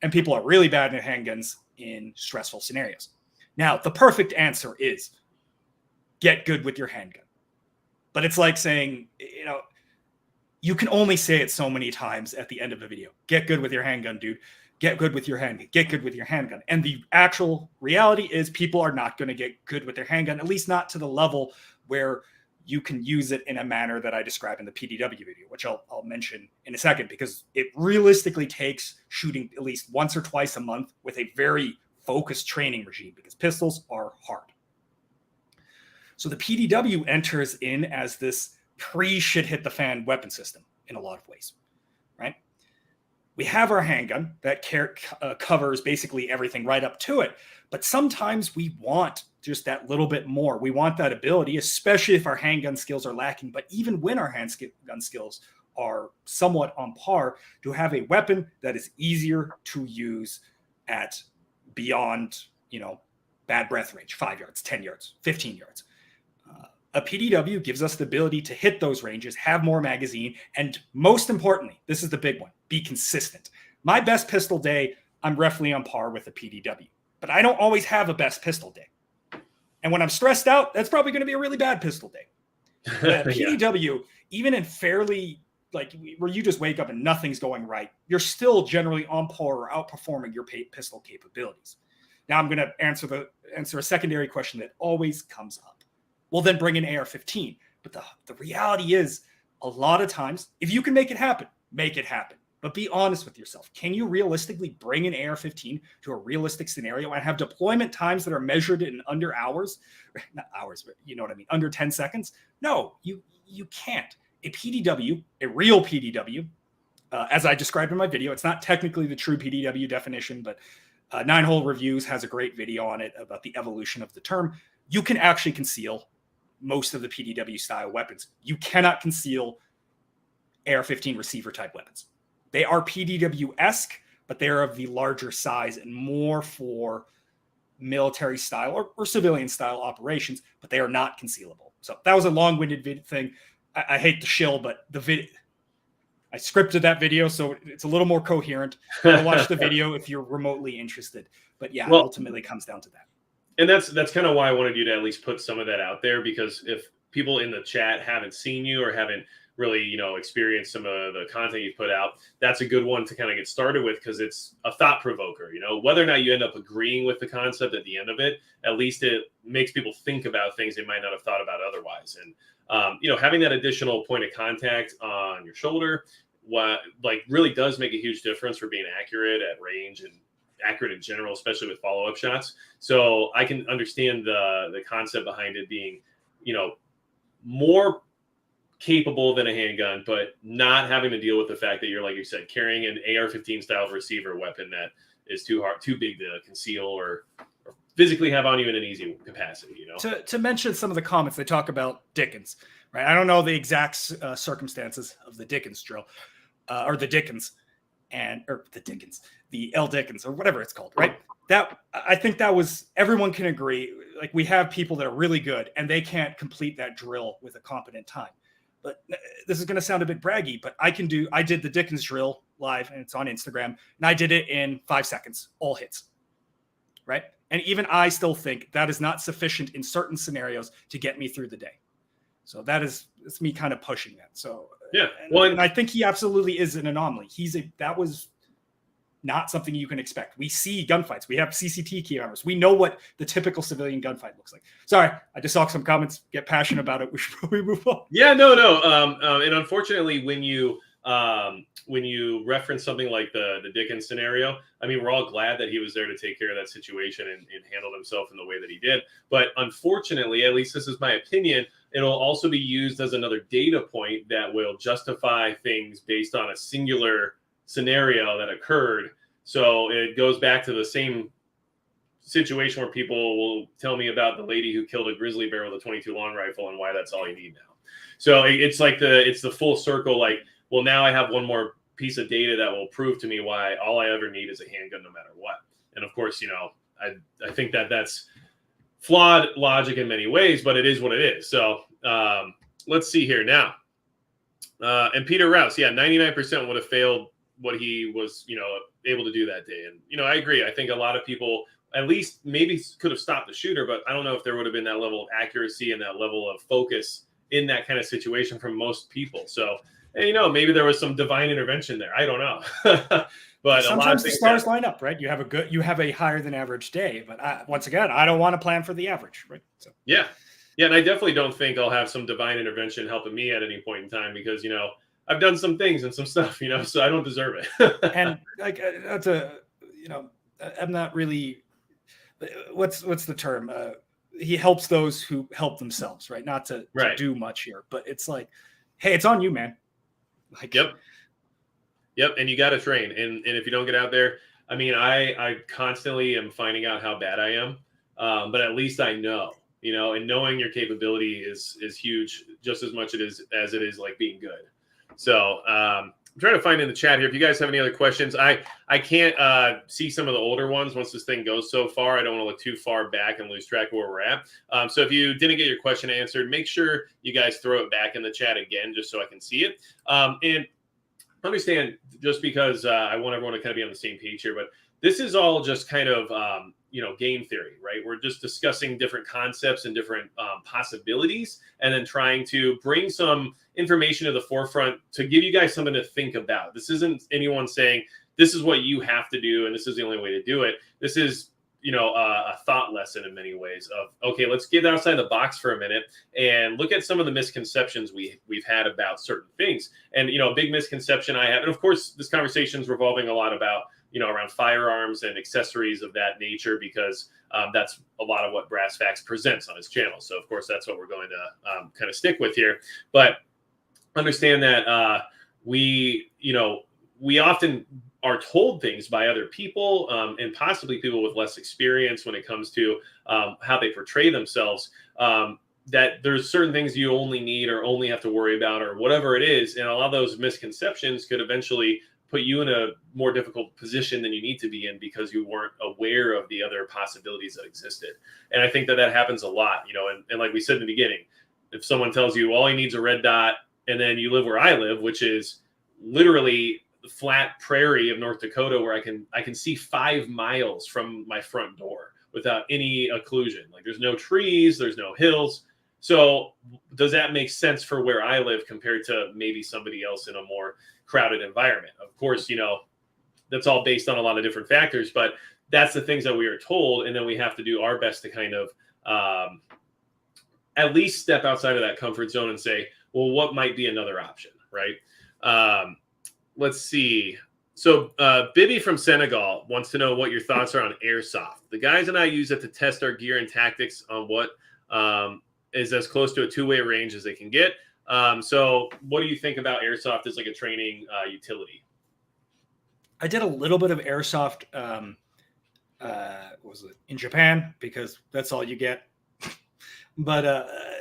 and people are really bad at handguns in stressful scenarios. Now, the perfect answer is get good with your handgun. But it's like saying, you can only say it so many times at the end of a video. Get good with your handgun, dude. Get good with your handgun. Get good with your handgun. And the actual reality is people are not going to get good with their handgun, at least not to the level where you can use it in a manner that I describe in the PDW video, which I'll mention in a second, because it realistically takes shooting at least once or twice a month with a very focused training regime, because pistols are hard. So the PDW enters in as this pre-shit hit the fan weapon system in a lot of ways, right? We have our handgun that covers basically everything right up to it. But sometimes we want just that little bit more. We want that ability, especially if our handgun skills are lacking. But even when our handgun skills are somewhat on par, to have a weapon that is easier to use at beyond, bad breath range, 5 yards, 10 yards, 15 yards. A PDW gives us the ability to hit those ranges, have more magazine, and most importantly, this is the big one, be consistent. My best pistol day, I'm roughly on par with a PDW, but I don't always have a best pistol day. And when I'm stressed out, that's probably going to be a really bad pistol day. But PDW, even in fairly, where you just wake up and nothing's going right, you're still generally on par or outperforming your pistol capabilities. Now I'm going to answer a secondary question that always comes up. Well, then bring an AR-15. But the reality is, a lot of times, if you can make it happen, make it happen. But be honest with yourself. Can you realistically bring an AR-15 to a realistic scenario and have deployment times that are measured in under hours? Not hours, but you know what I mean, under 10 seconds? No, you can't. A PDW, a real PDW, as I described in my video, it's not technically the true PDW definition, but 9-Hole Reviews has a great video on it about the evolution of the term. You can actually conceal most of the PDW style weapons. You cannot conceal AR-15 receiver type weapons. They are PDW-esque, but they are of the larger size and more for military style or civilian style operations, but they are not concealable. So that was a long-winded thing. I hate the shill, but I scripted that video, so it's a little more coherent. Go watch the video if you're remotely interested. But yeah, ultimately it comes down to that. And that's kind of why I wanted you to at least put some of that out there, because if people in the chat haven't seen you or haven't really, experienced some of the content you've put out, that's a good one to kind of get started with, because it's a thought provoker. Whether or not you end up agreeing with the concept at the end of it, at least it makes people think about things they might not have thought about otherwise. And having that additional point of contact on your shoulder, really does make a huge difference for being accurate at range and accurate in general, especially with follow-up shots. So I can understand the concept behind it being more capable than a handgun, but not having to deal with the fact that you're, like you said, carrying an AR-15 style receiver weapon that is too big to conceal or physically have on you in an easy capacity. To mention some of the comments, they talk about Dickens, right? I don't know the exact circumstances of the Dickens drill, or the Dickens, the L. Dickens, or whatever it's called, right? That, I think that was, everyone can agree. Like, we have people that are really good and they can't complete that drill with a competent time. But this is going to sound a bit braggy, but I did the Dickens drill live, and it's on Instagram, and I did it in 5 seconds, all hits, right? And even I still think that is not sufficient in certain scenarios to get me through the day. So it's me kind of pushing that. So yeah, and I think he absolutely is an anomaly. That was not something you can expect. We see gunfights. We have CCT cameras. We know what the typical civilian gunfight looks like. Sorry, I just saw some comments get passionate about it. We should probably move on. Yeah, no. And unfortunately, when you reference something like the Dickens scenario, I mean, we're all glad that he was there to take care of that situation and handled himself in the way that he did. But unfortunately, at least this is my opinion, it'll also be used as another data point that will justify things based on a singular scenario that occurred. So it goes back to the same situation where people will tell me about the lady who killed a grizzly bear with a 22 long rifle and why that's all you need now. So it's like it's the full circle. Like, well, now I have one more piece of data that will prove to me why all I ever need is a handgun no matter what. And of course, I think that's flawed logic in many ways, but it is what it is. So let's see here now. And Peter Rouse, 99% would have failed what he was, able to do that day. And, I agree. I think a lot of people at least maybe could have stopped the shooter, but I don't know if there would have been that level of accuracy and that level of focus in that kind of situation from most people. So, maybe there was some divine intervention there. I don't know. But sometimes the stars line up, right? You have a higher than average day, but once again, I don't want to plan for the average, right? So yeah. And I definitely don't think I'll have some divine intervention helping me at any point in time because, I've done some things and some stuff, so I don't deserve it. And like, I'm not really, what's the term? He helps those who help themselves, right? Not to do much here, but it's like, hey, it's on you, man. Like, Yep. And you got to train. And if you don't get out there, I mean, I constantly am finding out how bad I am. But at least I know, and knowing your capability is huge, just as much as it is like being good. So I'm trying to find in the chat here. If you guys have any other questions, I can't see some of the older ones once this thing goes so far. I don't want to look too far back and lose track of where we're at. So if you didn't get your question answered, make sure you guys throw it back in the chat again, just so I can see it. And understand, just because I want everyone to kind of be on the same page here, but this is all just kind of, game theory, right? We're just discussing different concepts and different possibilities, and then trying to bring some information to the forefront to give you guys something to think about. This isn't anyone saying this is what you have to do and this is the only way to do it. This is, a thought lesson in many ways of, okay, let's get outside the box for a minute and look at some of the misconceptions we've had about certain things. And, a big misconception I have, and of course, this conversation is revolving a lot about, around firearms and accessories of that nature, because that's a lot of what Brass Facts presents on his channel. So, of course, that's what we're going to kind of stick with here. But understand that we often are told things by other people and possibly people with less experience when it comes to how they portray themselves, that there's certain things you only need or only have to worry about or whatever it is. And a lot of those misconceptions could eventually put you in a more difficult position than you need to be in because you weren't aware of the other possibilities that existed. And I think that happens a lot, and like we said in the beginning, if someone tells you all he needs a red dot, and then you live where I live, which is literally the flat prairie of North Dakota, where I can see 5 miles from my front door without any occlusion. Like, there's no trees, there's no hills. So does that make sense for where I live compared to maybe somebody else in a more crowded environment? Of course, that's all based on a lot of different factors, but that's the things that we are told. And then we have to do our best to kind of at least step outside of that comfort zone and say, well, what might be another option, right? Let's see. So Bibi from Senegal wants to know what your thoughts are on airsoft. The guys and I use it to test our gear and tactics on what is as close to a two-way range as they can get. So what do you think about airsoft as like a training utility? I did a little bit of airsoft. What was it in Japan, because that's all you get. But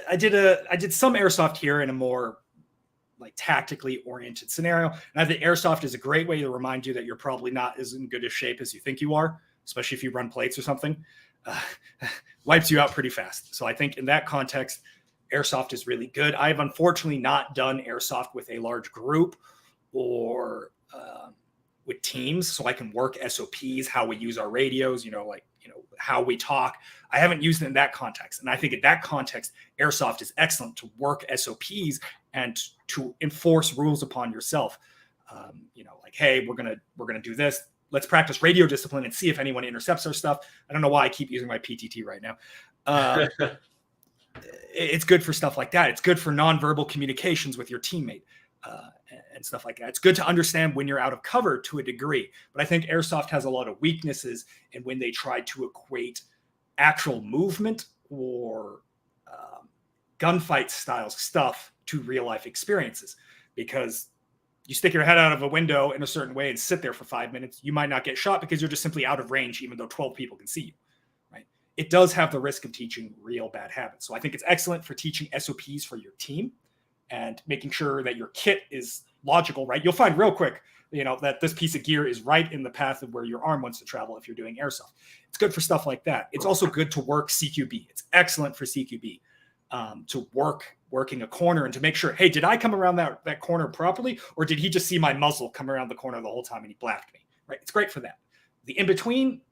I did some airsoft here in a more like tactically oriented scenario. And I think airsoft is a great way to remind you that you're probably not as in good a shape as you think you are, especially if you run plates or something. Wipes you out pretty fast. So I think in that context, airsoft is really good. I've unfortunately not done airsoft with a large group or with teams, so I can work SOPs, how we use our radios, how we talk. I haven't used it in that context. And I think in that context, airsoft is excellent to work SOPs and to enforce rules upon yourself. Like, hey, we're gonna do this. Let's practice radio discipline and see if anyone intercepts our stuff. I don't know why I keep using my PTT right now. It's good for stuff like that. It's good for nonverbal communications with your teammate and stuff like that. It's good to understand when you're out of cover to a degree. But I think airsoft has a lot of weaknesses in when they try to equate actual movement or gunfight style stuff to real life experiences. Because you stick your head out of a window in a certain way and sit there for 5 minutes, you might not get shot because you're just simply out of range, even though 12 people can see you. Right? It does have the risk of teaching real bad habits. So I think it's excellent for teaching SOPs for your team and making sure that your kit is logical, right? You'll find real quick, that this piece of gear is right in the path of where your arm wants to travel if you're doing airsoft. It's good for stuff like that. It's also good to work CQB. It's excellent for CQB to working a corner and to make sure, hey, did I come around that corner properly? Or did he just see my muzzle come around the corner the whole time and he blacked me, right? It's great for that. The in-between,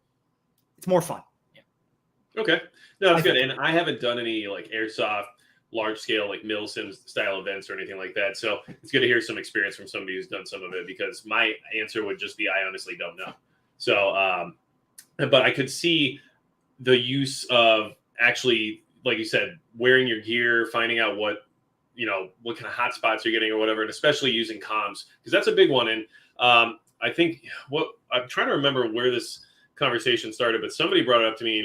it's more fun. Yeah. Okay. No, that's good. And I haven't done any like airsoft large scale like Milsim style events or anything like that. So it's good to hear some experience from somebody who's done some of it, because my answer would just be, I honestly don't know. So, but I could see the use of actually, like you said, wearing your gear, finding out what kind of hot spots you're getting or whatever, and especially using comms, because that's a big one. And I think what I'm trying to remember where this conversation started, but somebody brought it up to me,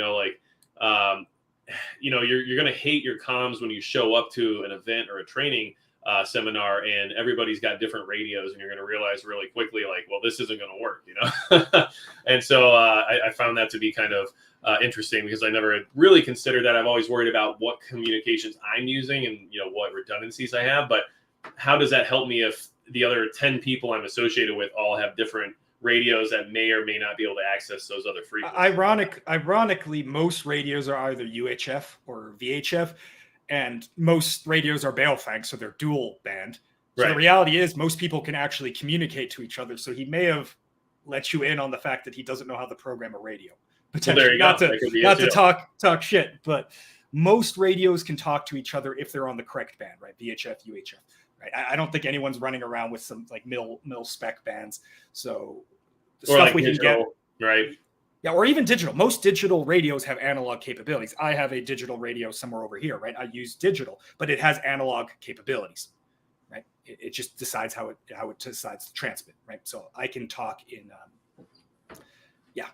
you're going to hate your comms when you show up to an event or a training seminar and everybody's got different radios, and you're going to realize really quickly, like, well, this isn't going to work, And so I found that to be kind of interesting, because I never really considered that. I've always worried about what communications I'm using and, what redundancies I have. But how does that help me if the other 10 people I'm associated with all have different radios that may or may not be able to access those other frequencies? Ironically, most radios are either UHF or VHF, and most radios are Balefang, so they're dual band. So right. The reality is most people can actually communicate to each other. So he may have let you in on the fact that he doesn't know how to program a radio. Potentially, not to talk shit, but most radios can talk to each other if they're on the correct band, right? VHF, UHF. Right? I don't think anyone's running around with some like mil spec bands. So the stuff like we digital, can get, right? Yeah, or even digital. Most digital radios have analog capabilities. I have a digital radio somewhere over here, right? I use digital, but it has analog capabilities, right? It just decides how it decides to transmit, right? So I can talk in, yeah.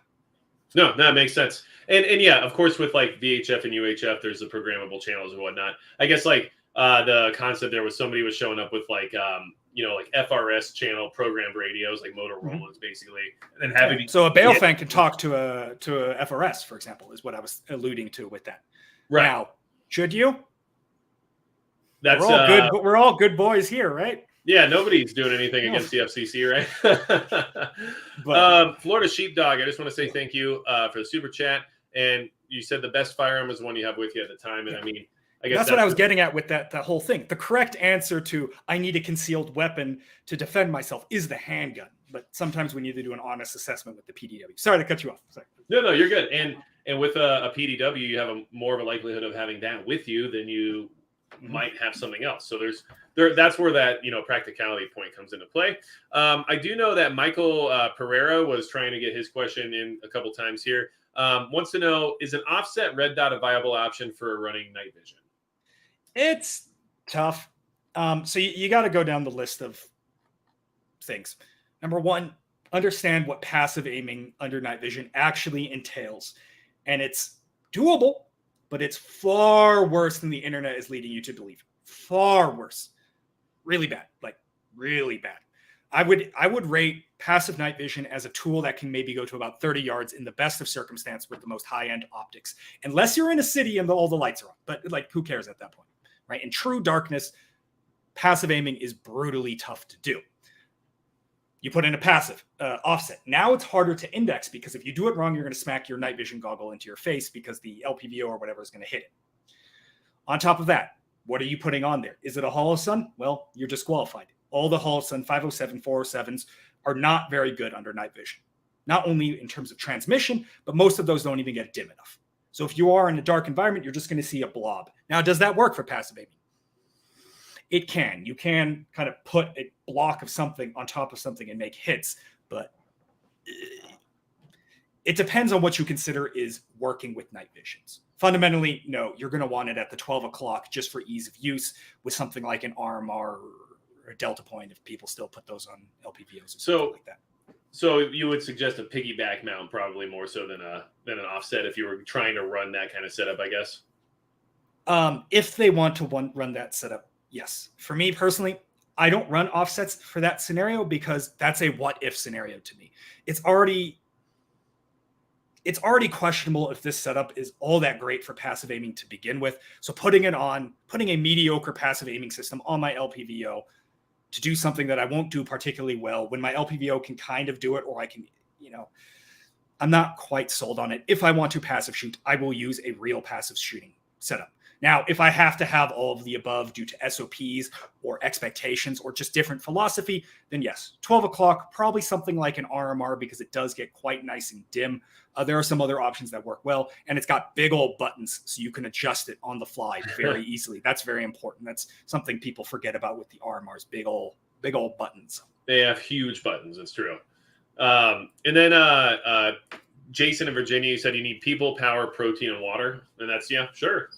No, that makes sense. And yeah, of course, with like VHF and UHF, there's the programmable channels and whatnot. I guess like the concept there was somebody was showing up with like like FRS channel programmed radios, like Motorola's basically, and then having so a Balefang can talk to a FRS, for example, is what I was alluding to with that. Right. Now, should you? That's we're all good, but we're all good boys here, right? Yeah, nobody's doing anything against the FCC, right? But, Florida Sheepdog, I just want to say thank you for the super chat. And you said the best firearm is the one you have with you at the time, and I mean, I guess that's what I was getting at with that whole thing. The correct answer to I need a concealed weapon to defend myself is the handgun. But sometimes we need to do an honest assessment with the PDW. Sorry to cut you off. Sorry. No, you're good. And with a PDW, you have more of a likelihood of having that with you than you might have something else. So that's where that practicality point comes into play. I do know that Michael Pereira was trying to get his question in a couple times here. Wants to know, is an offset red dot a viable option for running night vision? It's tough. So you got to go down the list of things. Number one, understand what passive aiming under night vision actually entails. And it's doable. but it's far worse than the internet is leading you to believe. Far worse. Really bad. Like really bad. I would rate passive night vision as a tool that can maybe go to about 30 yards in the best of circumstance with the most high-end optics, unless you're in a city and all the lights are on. But like, who cares at that point, right? In true darkness, passive aiming is brutally tough to do. You put in a passive offset. Now it's harder to index because if you do it wrong, you're going to smack your night vision goggle into your face because the LPVO or whatever is going to hit it. On top of that, what are you putting on there? Is it a hollow sun? Well, you're disqualified. All the hollow sun 507, 407s are not very good under night vision. Not only in terms of transmission, but most of those don't even get dim enough. So if you are in a dark environment, you're just going to see a blob. Now, does that work for passive aiming? It can. You can kind of put a block of something on top of something and make hits, but it depends on what you consider is working with night visions. Fundamentally, no, you're going to want it at the 12 o'clock just for ease of use with something like an RMR or a Delta Point if people still put those on LPVOs or something like that. So you would suggest a piggyback mount probably more so than an offset if you were trying to run that kind of setup, I guess? If they want to run that setup, yes. For me personally, I don't run offsets for that scenario because that's a what-if scenario to me. It's already questionable if this setup is all that great for passive aiming to begin with. So putting a mediocre passive aiming system on my LPVO to do something that I won't do particularly well when my LPVO can kind of do it, or I can, I'm not quite sold on it. If I want to passive shoot, I will use a real passive shooting setup. Now, if I have to have all of the above due to SOPs or expectations or just different philosophy, then yes, 12 o'clock, probably something like an RMR because it does get quite nice and dim. There are some other options that work well, and it's got big old buttons so you can adjust it on the fly very easily. That's very important. That's something people forget about with the RMRs, big old buttons. They have huge buttons. It's true. And then Jason in Virginia, you said you need people, power, protein, and water. And that's, yeah, sure.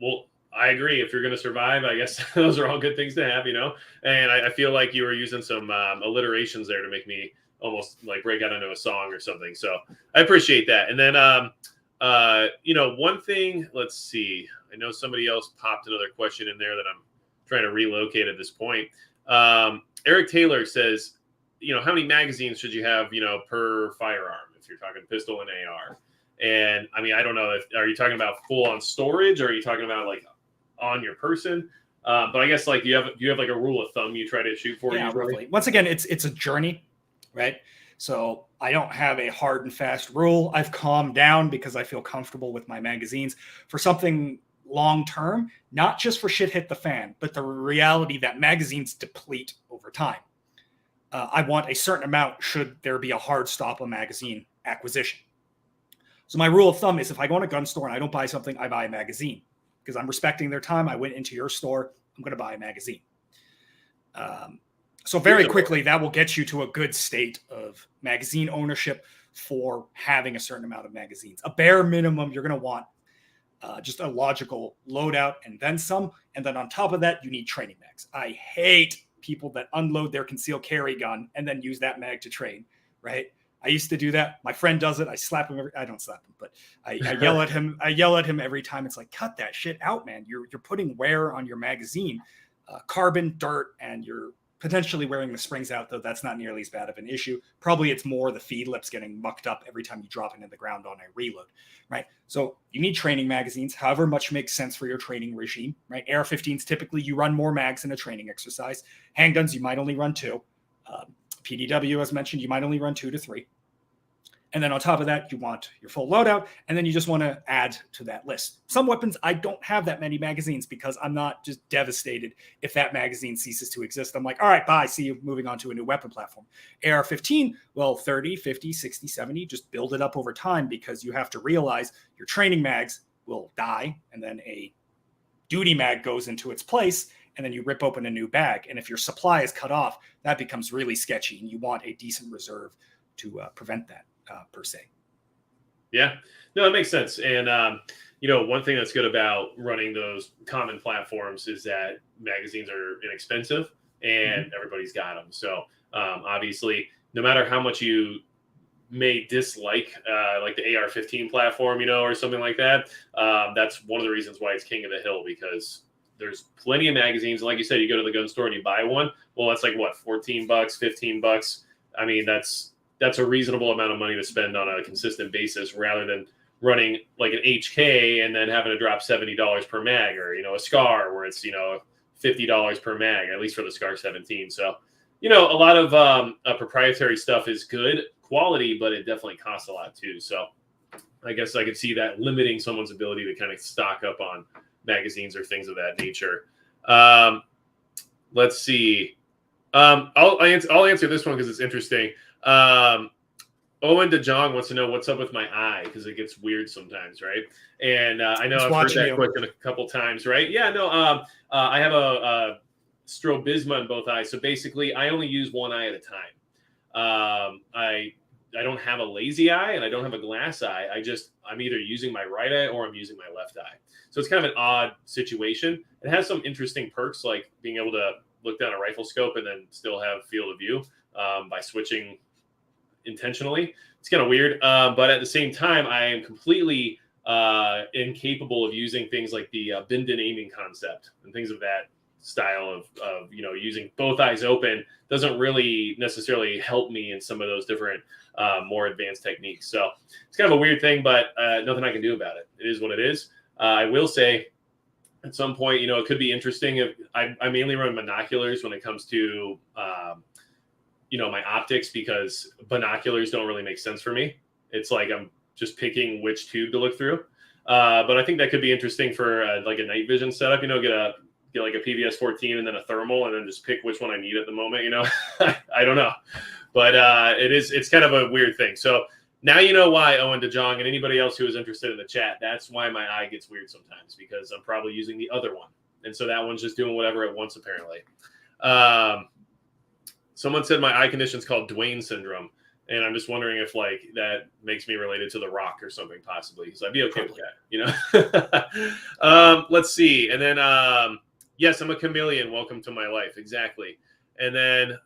Well, I agree. If you're going to survive, I guess those are all good things to have, And I feel like you were using some alliterations there to make me almost like break out into a song or something. So I appreciate that. And then, one thing, let's see. I know somebody else popped another question in there that I'm trying to relocate at this point. Eric Taylor says, how many magazines should you have, per firearm if you're talking pistol and AR? And I mean, I don't know are you talking about full on storage or are you talking about like on your person? But I guess like do you have like a rule of thumb you try to shoot for? Yeah, roughly. Once again, it's a journey, right? So I don't have a hard and fast rule. I've calmed down because I feel comfortable with my magazines for something long term, not just for shit hit the fan, but the reality that magazines deplete over time. I want a certain amount should there be a hard stop on magazine acquisition. So my rule of thumb is if I go in a gun store and I don't buy something, I buy a magazine because I'm respecting their time. I went into your store, I'm going to buy a magazine. So very quickly, that will get you to a good state of magazine ownership for having a certain amount of magazines. A bare minimum, you're going to want just a logical loadout and then some. And then on top of that, you need training mags. I hate people that unload their concealed carry gun and then use that mag to train, right? I used to do that. My friend does it. I slap him. I don't slap him, but I yell at him. I yell at him every time. It's like, cut that shit out, man. You're putting wear on your magazine, carbon, dirt, and you're potentially wearing the springs out, though that's not nearly as bad of an issue. Probably it's more the feed lips getting mucked up every time you drop it in the ground on a reload, right? So you need training magazines, however much makes sense for your training regime, right? AR-15s, typically you run more mags in a training exercise. Handguns, you might only run 2. PDW, as mentioned, you might only run 2 to 3. And then on top of that, you want your full loadout, and then you just want to add to that list. Some weapons, I don't have that many magazines because I'm not just devastated if that magazine ceases to exist. I'm like, all right, bye, see you, moving on to a new weapon platform. AR-15, well, 30, 50, 60, 70, just build it up over time because you have to realize your training mags will die, and then a duty mag goes into its place, and then you rip open a new bag. And if your supply is cut off, that becomes really sketchy, and you want a decent reserve to prevent that. Per se. Yeah, no, that makes sense. And, one thing that's good about running those common platforms is that magazines are inexpensive and everybody's got them. So obviously, no matter how much you may dislike like the AR-15 platform, or something like that. That's one of the reasons why it's king of the hill, because there's plenty of magazines. And like you said, you go to the gun store and you buy one. Well, that's like what, $14, $15. I mean, that's a reasonable amount of money to spend on a consistent basis, rather than running like an HK and then having to drop $70 per mag, or, a SCAR where it's, $50 per mag, at least for the SCAR 17. So, a lot of proprietary stuff is good quality, but it definitely costs a lot too. So I guess I could see that limiting someone's ability to kind of stock up on magazines or things of that nature. Let's see. I'll answer this one because it's interesting. Owen DeJong wants to know what's up with my eye, because it gets weird sometimes, right? And I know I've heard that question a couple times, right? Yeah, no. I have a strabisma in both eyes, so basically I only use one eye at a time. I don't have a lazy eye and I don't have a glass eye. I'm either using my right eye or I'm using my left eye. So it's kind of an odd situation. It has some interesting perks, like being able to look down a rifle scope and then still have field of view by switching intentionally. It's kind of weird, but at the same time, I am completely incapable of using things like the Binden aiming concept and things of that style of using both eyes open doesn't really necessarily help me in some of those different more advanced techniques. So it's kind of a weird thing, but nothing I can do about it. It is what it is. I will say at some point, it could be interesting if I mainly run binoculars when it comes to my optics, because binoculars don't really make sense for me. It's like I'm just picking which tube to look through. But I think that could be interesting for like a night vision setup. Get like a PVS 14 and then a thermal, and then just pick which one I need at the moment. I don't know, but it's kind of a weird thing. So now you know why, Owen DeJong, and anybody else who is interested in the chat. That's why my eye gets weird sometimes, because I'm probably using the other one, and so that one's just doing whatever it wants apparently. Someone said my eye condition is called Dwayne syndrome, and I'm just wondering if like that makes me related to The Rock or something possibly. So I'd be okay with that, Let's see, and then yes, I'm a chameleon. Welcome to my life. Exactly. And then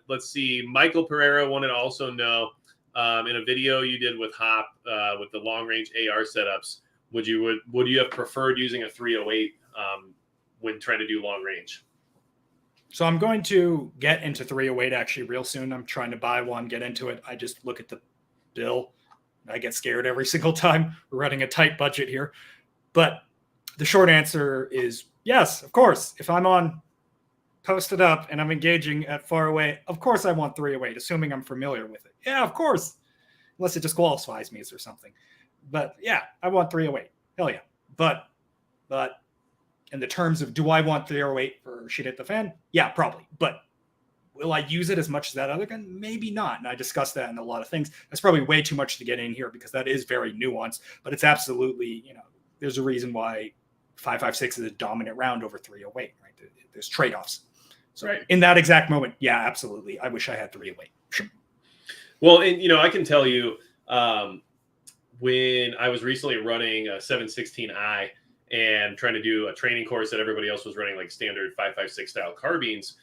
let's see, Michael Pereira wanted to also know in a video you did with Hop with the long range AR setups, would you have preferred using a 308 when trying to do long range? So I'm going to get into 308 actually real soon. I'm trying to buy one, get into it. I just look at the bill. I get scared every single time. We're running a tight budget here. But the short answer is yes, of course. If I'm on posted up and I'm engaging at far away, of course I want 308, assuming I'm familiar with it. Yeah, of course. Unless it disqualifies me or something. But yeah, I want 308. Hell yeah. But in the terms of, do I want 308 for shit at the fan? Yeah, probably. But will I use it as much as that other gun? Maybe not. And I discussed that in a lot of things. That's probably way too much to get in here because that is very nuanced. But it's absolutely, there's a reason why 5.56 is a dominant round over 308, right? There's trade-offs. So right. In that exact moment, yeah, absolutely. I wish I had 308. Sure. Well, and I can tell you, when I was recently running a 716i and trying to do a training course that everybody else was running like standard 5.56 style carbines,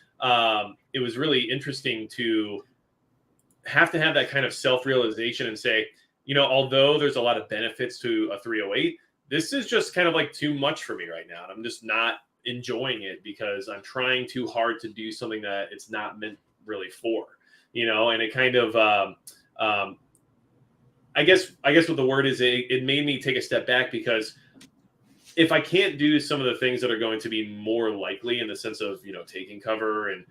it was really interesting to have that kind of self-realization and say, although there's a lot of benefits to a 308, this is just kind of like too much for me right now. And I'm just not enjoying it because I'm trying too hard to do something that it's not meant really for, and it kind of, I guess what the word is, it made me take a step back, because if I can't do some of the things that are going to be more likely in the sense of, taking cover and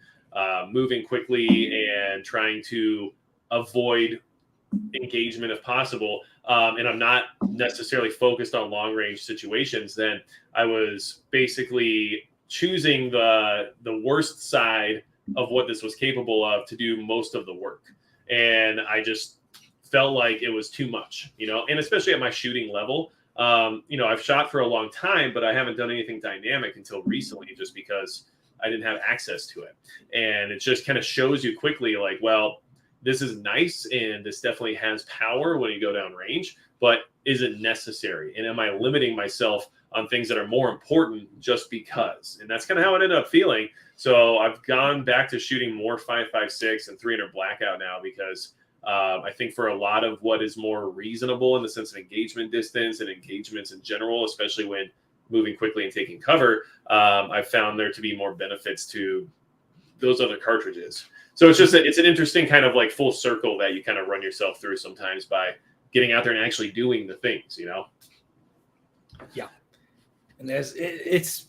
moving quickly and trying to avoid engagement if possible, and I'm not necessarily focused on long range situations, then I was basically choosing the worst side of what this was capable of to do most of the work. And I just felt like it was too much, and especially at my shooting level. I've shot for a long time, but I haven't done anything dynamic until recently, just because I didn't have access to it. And it just kind of shows you quickly, like, well, this is nice, and this definitely has power when you go down range, but is it necessary? And am I limiting myself on things that are more important just because? And that's kind of how it ended up feeling. So I've gone back to shooting more 5.56 and 300 blackout now, because I think for a lot of what is more reasonable in the sense of engagement distance and engagements in general, especially when moving quickly and taking cover, I've found there to be more benefits to those other cartridges. So it's just it's an interesting kind of like full circle that you kind of run yourself through sometimes by getting out there and actually doing the things, you know? Yeah. And it's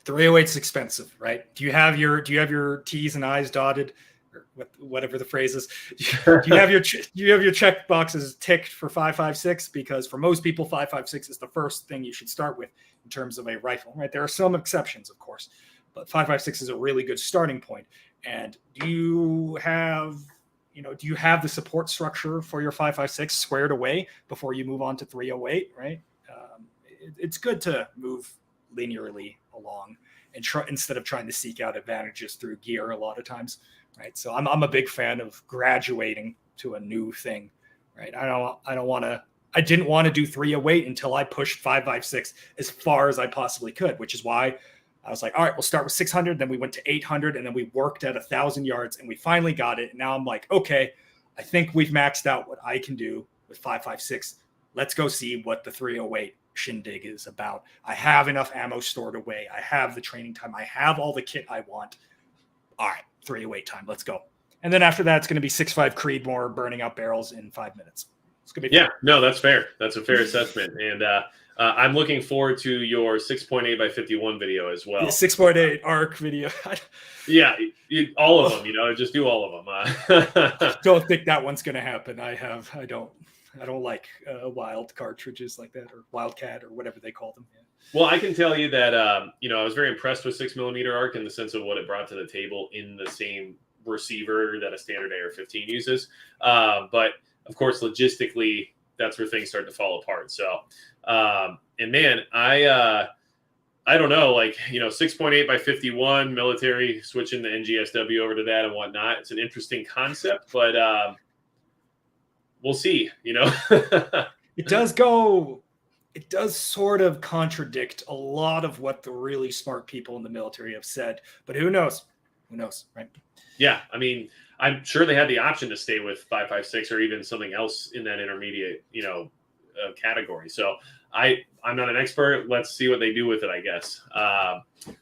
308's expensive, right? Do you have your T's and I's dotted, or whatever the phrase is? Do you have your check boxes ticked for 5.56? Because for most people, 5.56 is the first thing you should start with in terms of a rifle, right? There are some exceptions, of course, but 5.56 is a really good starting point. And do you have the support structure for your 5.56 squared away before you move on to 308, right? It's good to move linearly along and instead of trying to seek out advantages through gear a lot of times, right? So I'm a big fan of graduating to a new thing, right? I didn't want to do 308 until I pushed 5.56 as far as I possibly could, which is why I was like, all right, we'll start with 600. Then we went to 800 and then we worked at 1,000 yards and we finally got it. And now I'm like, okay, I think we've maxed out what I can do with 5.56. Let's go see what the 308 shindig is about. I have enough ammo stored away. I have the training time. I have all the kit I want. All right, 308 time. Let's go. And then after that, it's going to be 6.5 Creedmoor burning out barrels in 5 minutes. It's going to be fun. No, that's fair. That's a fair assessment. And I'm looking forward to your 6.8 by 51 video as well. The 6.8 arc video. Yeah, all of them. Just do all of them. I don't think that one's going to happen. I don't like wild cartridges like that, or Wildcat, or whatever they call them. Yeah. Well, I can tell you that I was very impressed with 6mm arc in the sense of what it brought to the table in the same receiver that a standard AR-15 uses. But of course, logistically, that's where things start to fall apart. So, and man, I don't know, 6.8 by 51 military, switching the NGSW over to that and whatnot. It's an interesting concept, but we'll see, It does sort of contradict a lot of what the really smart people in the military have said, but who knows, right? Yeah. I mean, I'm sure they had the option to stay with 5.56 or even something else in that intermediate, category. So I'm not an expert. Let's see what they do with it, I guess.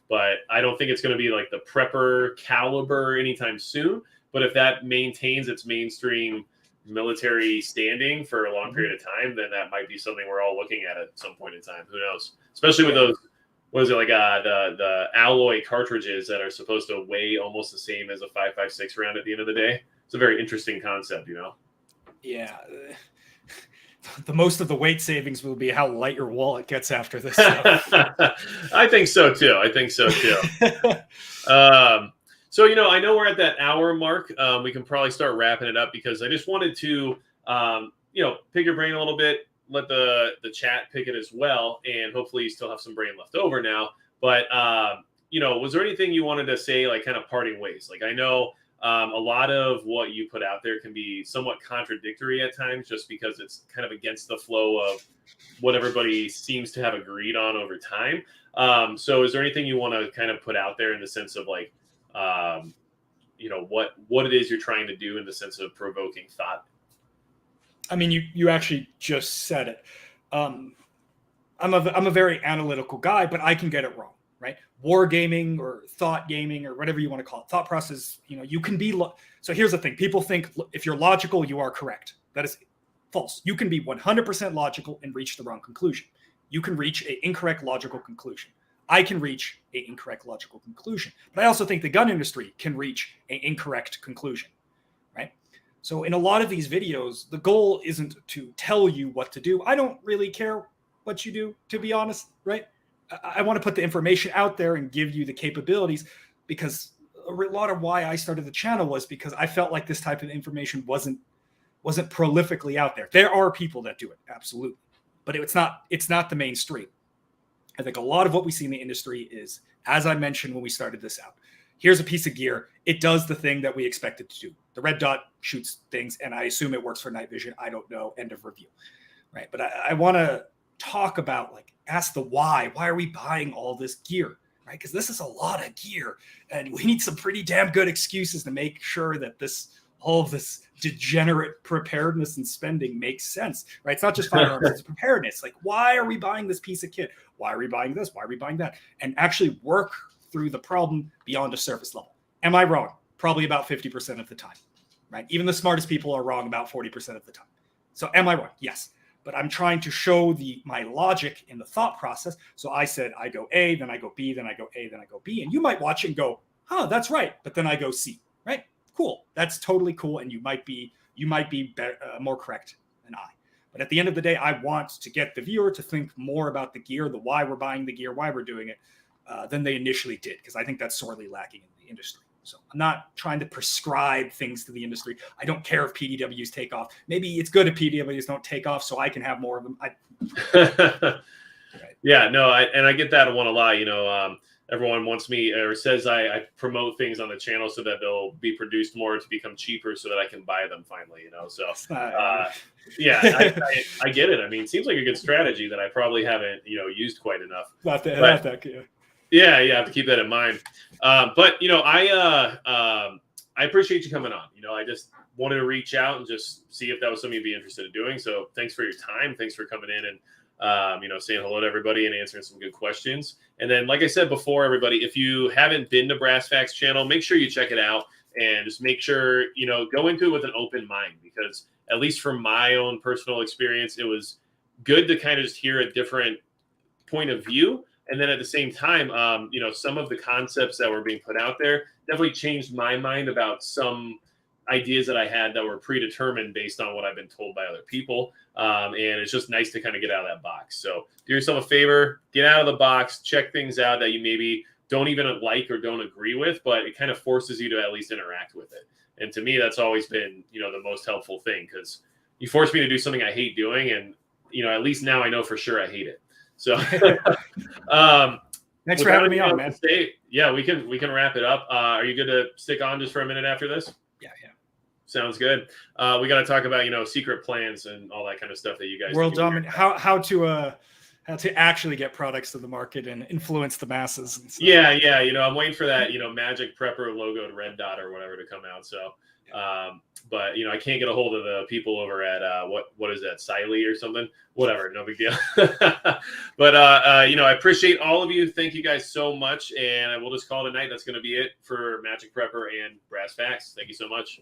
But I don't think it's going to be like the prepper caliber anytime soon. But if that maintains its mainstream military standing for a long period of time, then that might be something we're all looking at some point in time. Who knows? Especially with those, what is it, the alloy cartridges that are supposed to weigh almost the same as a 5.56 round at the end of the day. It's a very interesting concept, Yeah. The most of the weight savings will be how light your wallet gets after this stuff. I think so too. So, I know we're at that hour mark. We can probably start wrapping it up because I just wanted to, pick your brain a little bit, let the chat pick it as well. And hopefully you still have some brain left over now. But, was there anything you wanted to say, like kind of parting ways? Like, I know a lot of what you put out there can be somewhat contradictory at times just because it's kind of against the flow of what everybody seems to have agreed on over time. So is there anything you want to kind of put out there in the sense of like, what it is you're trying to do in the sense of provoking thought? I mean, you actually just said it. I'm a very analytical guy, but I can get it wrong, right? War gaming or thought gaming or whatever you want to call it, thought process, you can be. So here's the thing. People think if you're logical, you are correct. That is false. You can be 100% logical and reach the wrong conclusion. You can reach an incorrect logical conclusion. I can reach an incorrect logical conclusion. But I also think the gun industry can reach an incorrect conclusion, right? So in a lot of these videos, the goal isn't to tell you what to do. I don't really care what you do, to be honest, right? I want to put the information out there and give you the capabilities, because a lot of why I started the channel was because I felt like this type of information wasn't prolifically out there. There are people that do it, absolutely, but it's not the mainstream. I think a lot of what we see in the industry is, as I mentioned when we started this out, here's a piece of gear. It does the thing that we expect it to do. The red dot shoots things, and I assume it works for night vision. I don't know. End of review. Right. But I want to talk about, ask the why. Why are we buying all this gear? Right. Because this is a lot of gear, and we need some pretty damn good excuses to make sure that this all of this degenerate preparedness and spending makes sense, right? It's not just firearms, it's preparedness. Like, why are we buying this piece of kit? Why are we buying this? Why are we buying that? And actually work through the problem beyond a surface level. Am I wrong? Probably about 50% of the time, right? Even the smartest people are wrong about 40% of the time. So am I wrong? Yes. But I'm trying to show my logic in the thought process. So I said, I go A, then I go B, then I go A, then I go B. And you might watch it and go, huh, that's right. But then I go C, right? Cool. That's totally cool. And you might be more correct than I. But at the end of the day, I want to get the viewer to think more about the gear, the why we're buying the gear, why we're doing it, than they initially did. Because I think that's sorely lacking in the industry. So I'm not trying to prescribe things to the industry. I don't care if PDWs take off. Maybe it's good if PDWs don't take off so I can have more of them. Right. Yeah, no, I get that one a lot. Everyone wants me or says I promote things on the channel so that they'll be produced more to become cheaper so that I can buy them finally, So, yeah, I get it. I mean, it seems like a good strategy that I probably haven't, used quite enough. Not that good. Yeah, you have to keep that in mind. But I appreciate you coming on. I just wanted to reach out and just see if that was something you'd be interested in doing. So thanks for your time. Thanks for coming in and saying hello to everybody and answering some good questions. And then, like I said before, everybody, if you haven't been to Brass Facts channel, make sure you check it out and just make sure, go into it with an open mind, because at least from my own personal experience, it was good to kind of just hear a different point of view. And then at the same time, some of the concepts that were being put out there definitely changed my mind about some ideas that I had that were predetermined based on what I've been told by other people. And it's just nice to kind of get out of that box. So do yourself a favor, get out of the box, check things out that you maybe don't even like or don't agree with, but it kind of forces you to at least interact with it. And to me, that's always been, the most helpful thing, because you force me to do something I hate doing. And, at least now I know for sure I hate it. So thanks for having me on, man. Yeah, we can wrap it up. Are you good to stick on just for a minute after this? Yeah. Sounds good. We got to talk about, secret plans and all that kind of stuff that you guys world dominant, how to actually get products to the market and influence the masses. And stuff. Yeah. I'm waiting for that, Magic Prepper logoed red dot or whatever to come out. So, but I can't get a hold of the people over at what is that, Siley or something? Whatever, no big deal. But I appreciate all of you. Thank you guys so much, and we'll just call it a night. That's going to be it for Magic Prepper and Brass Facts. Thank you so much.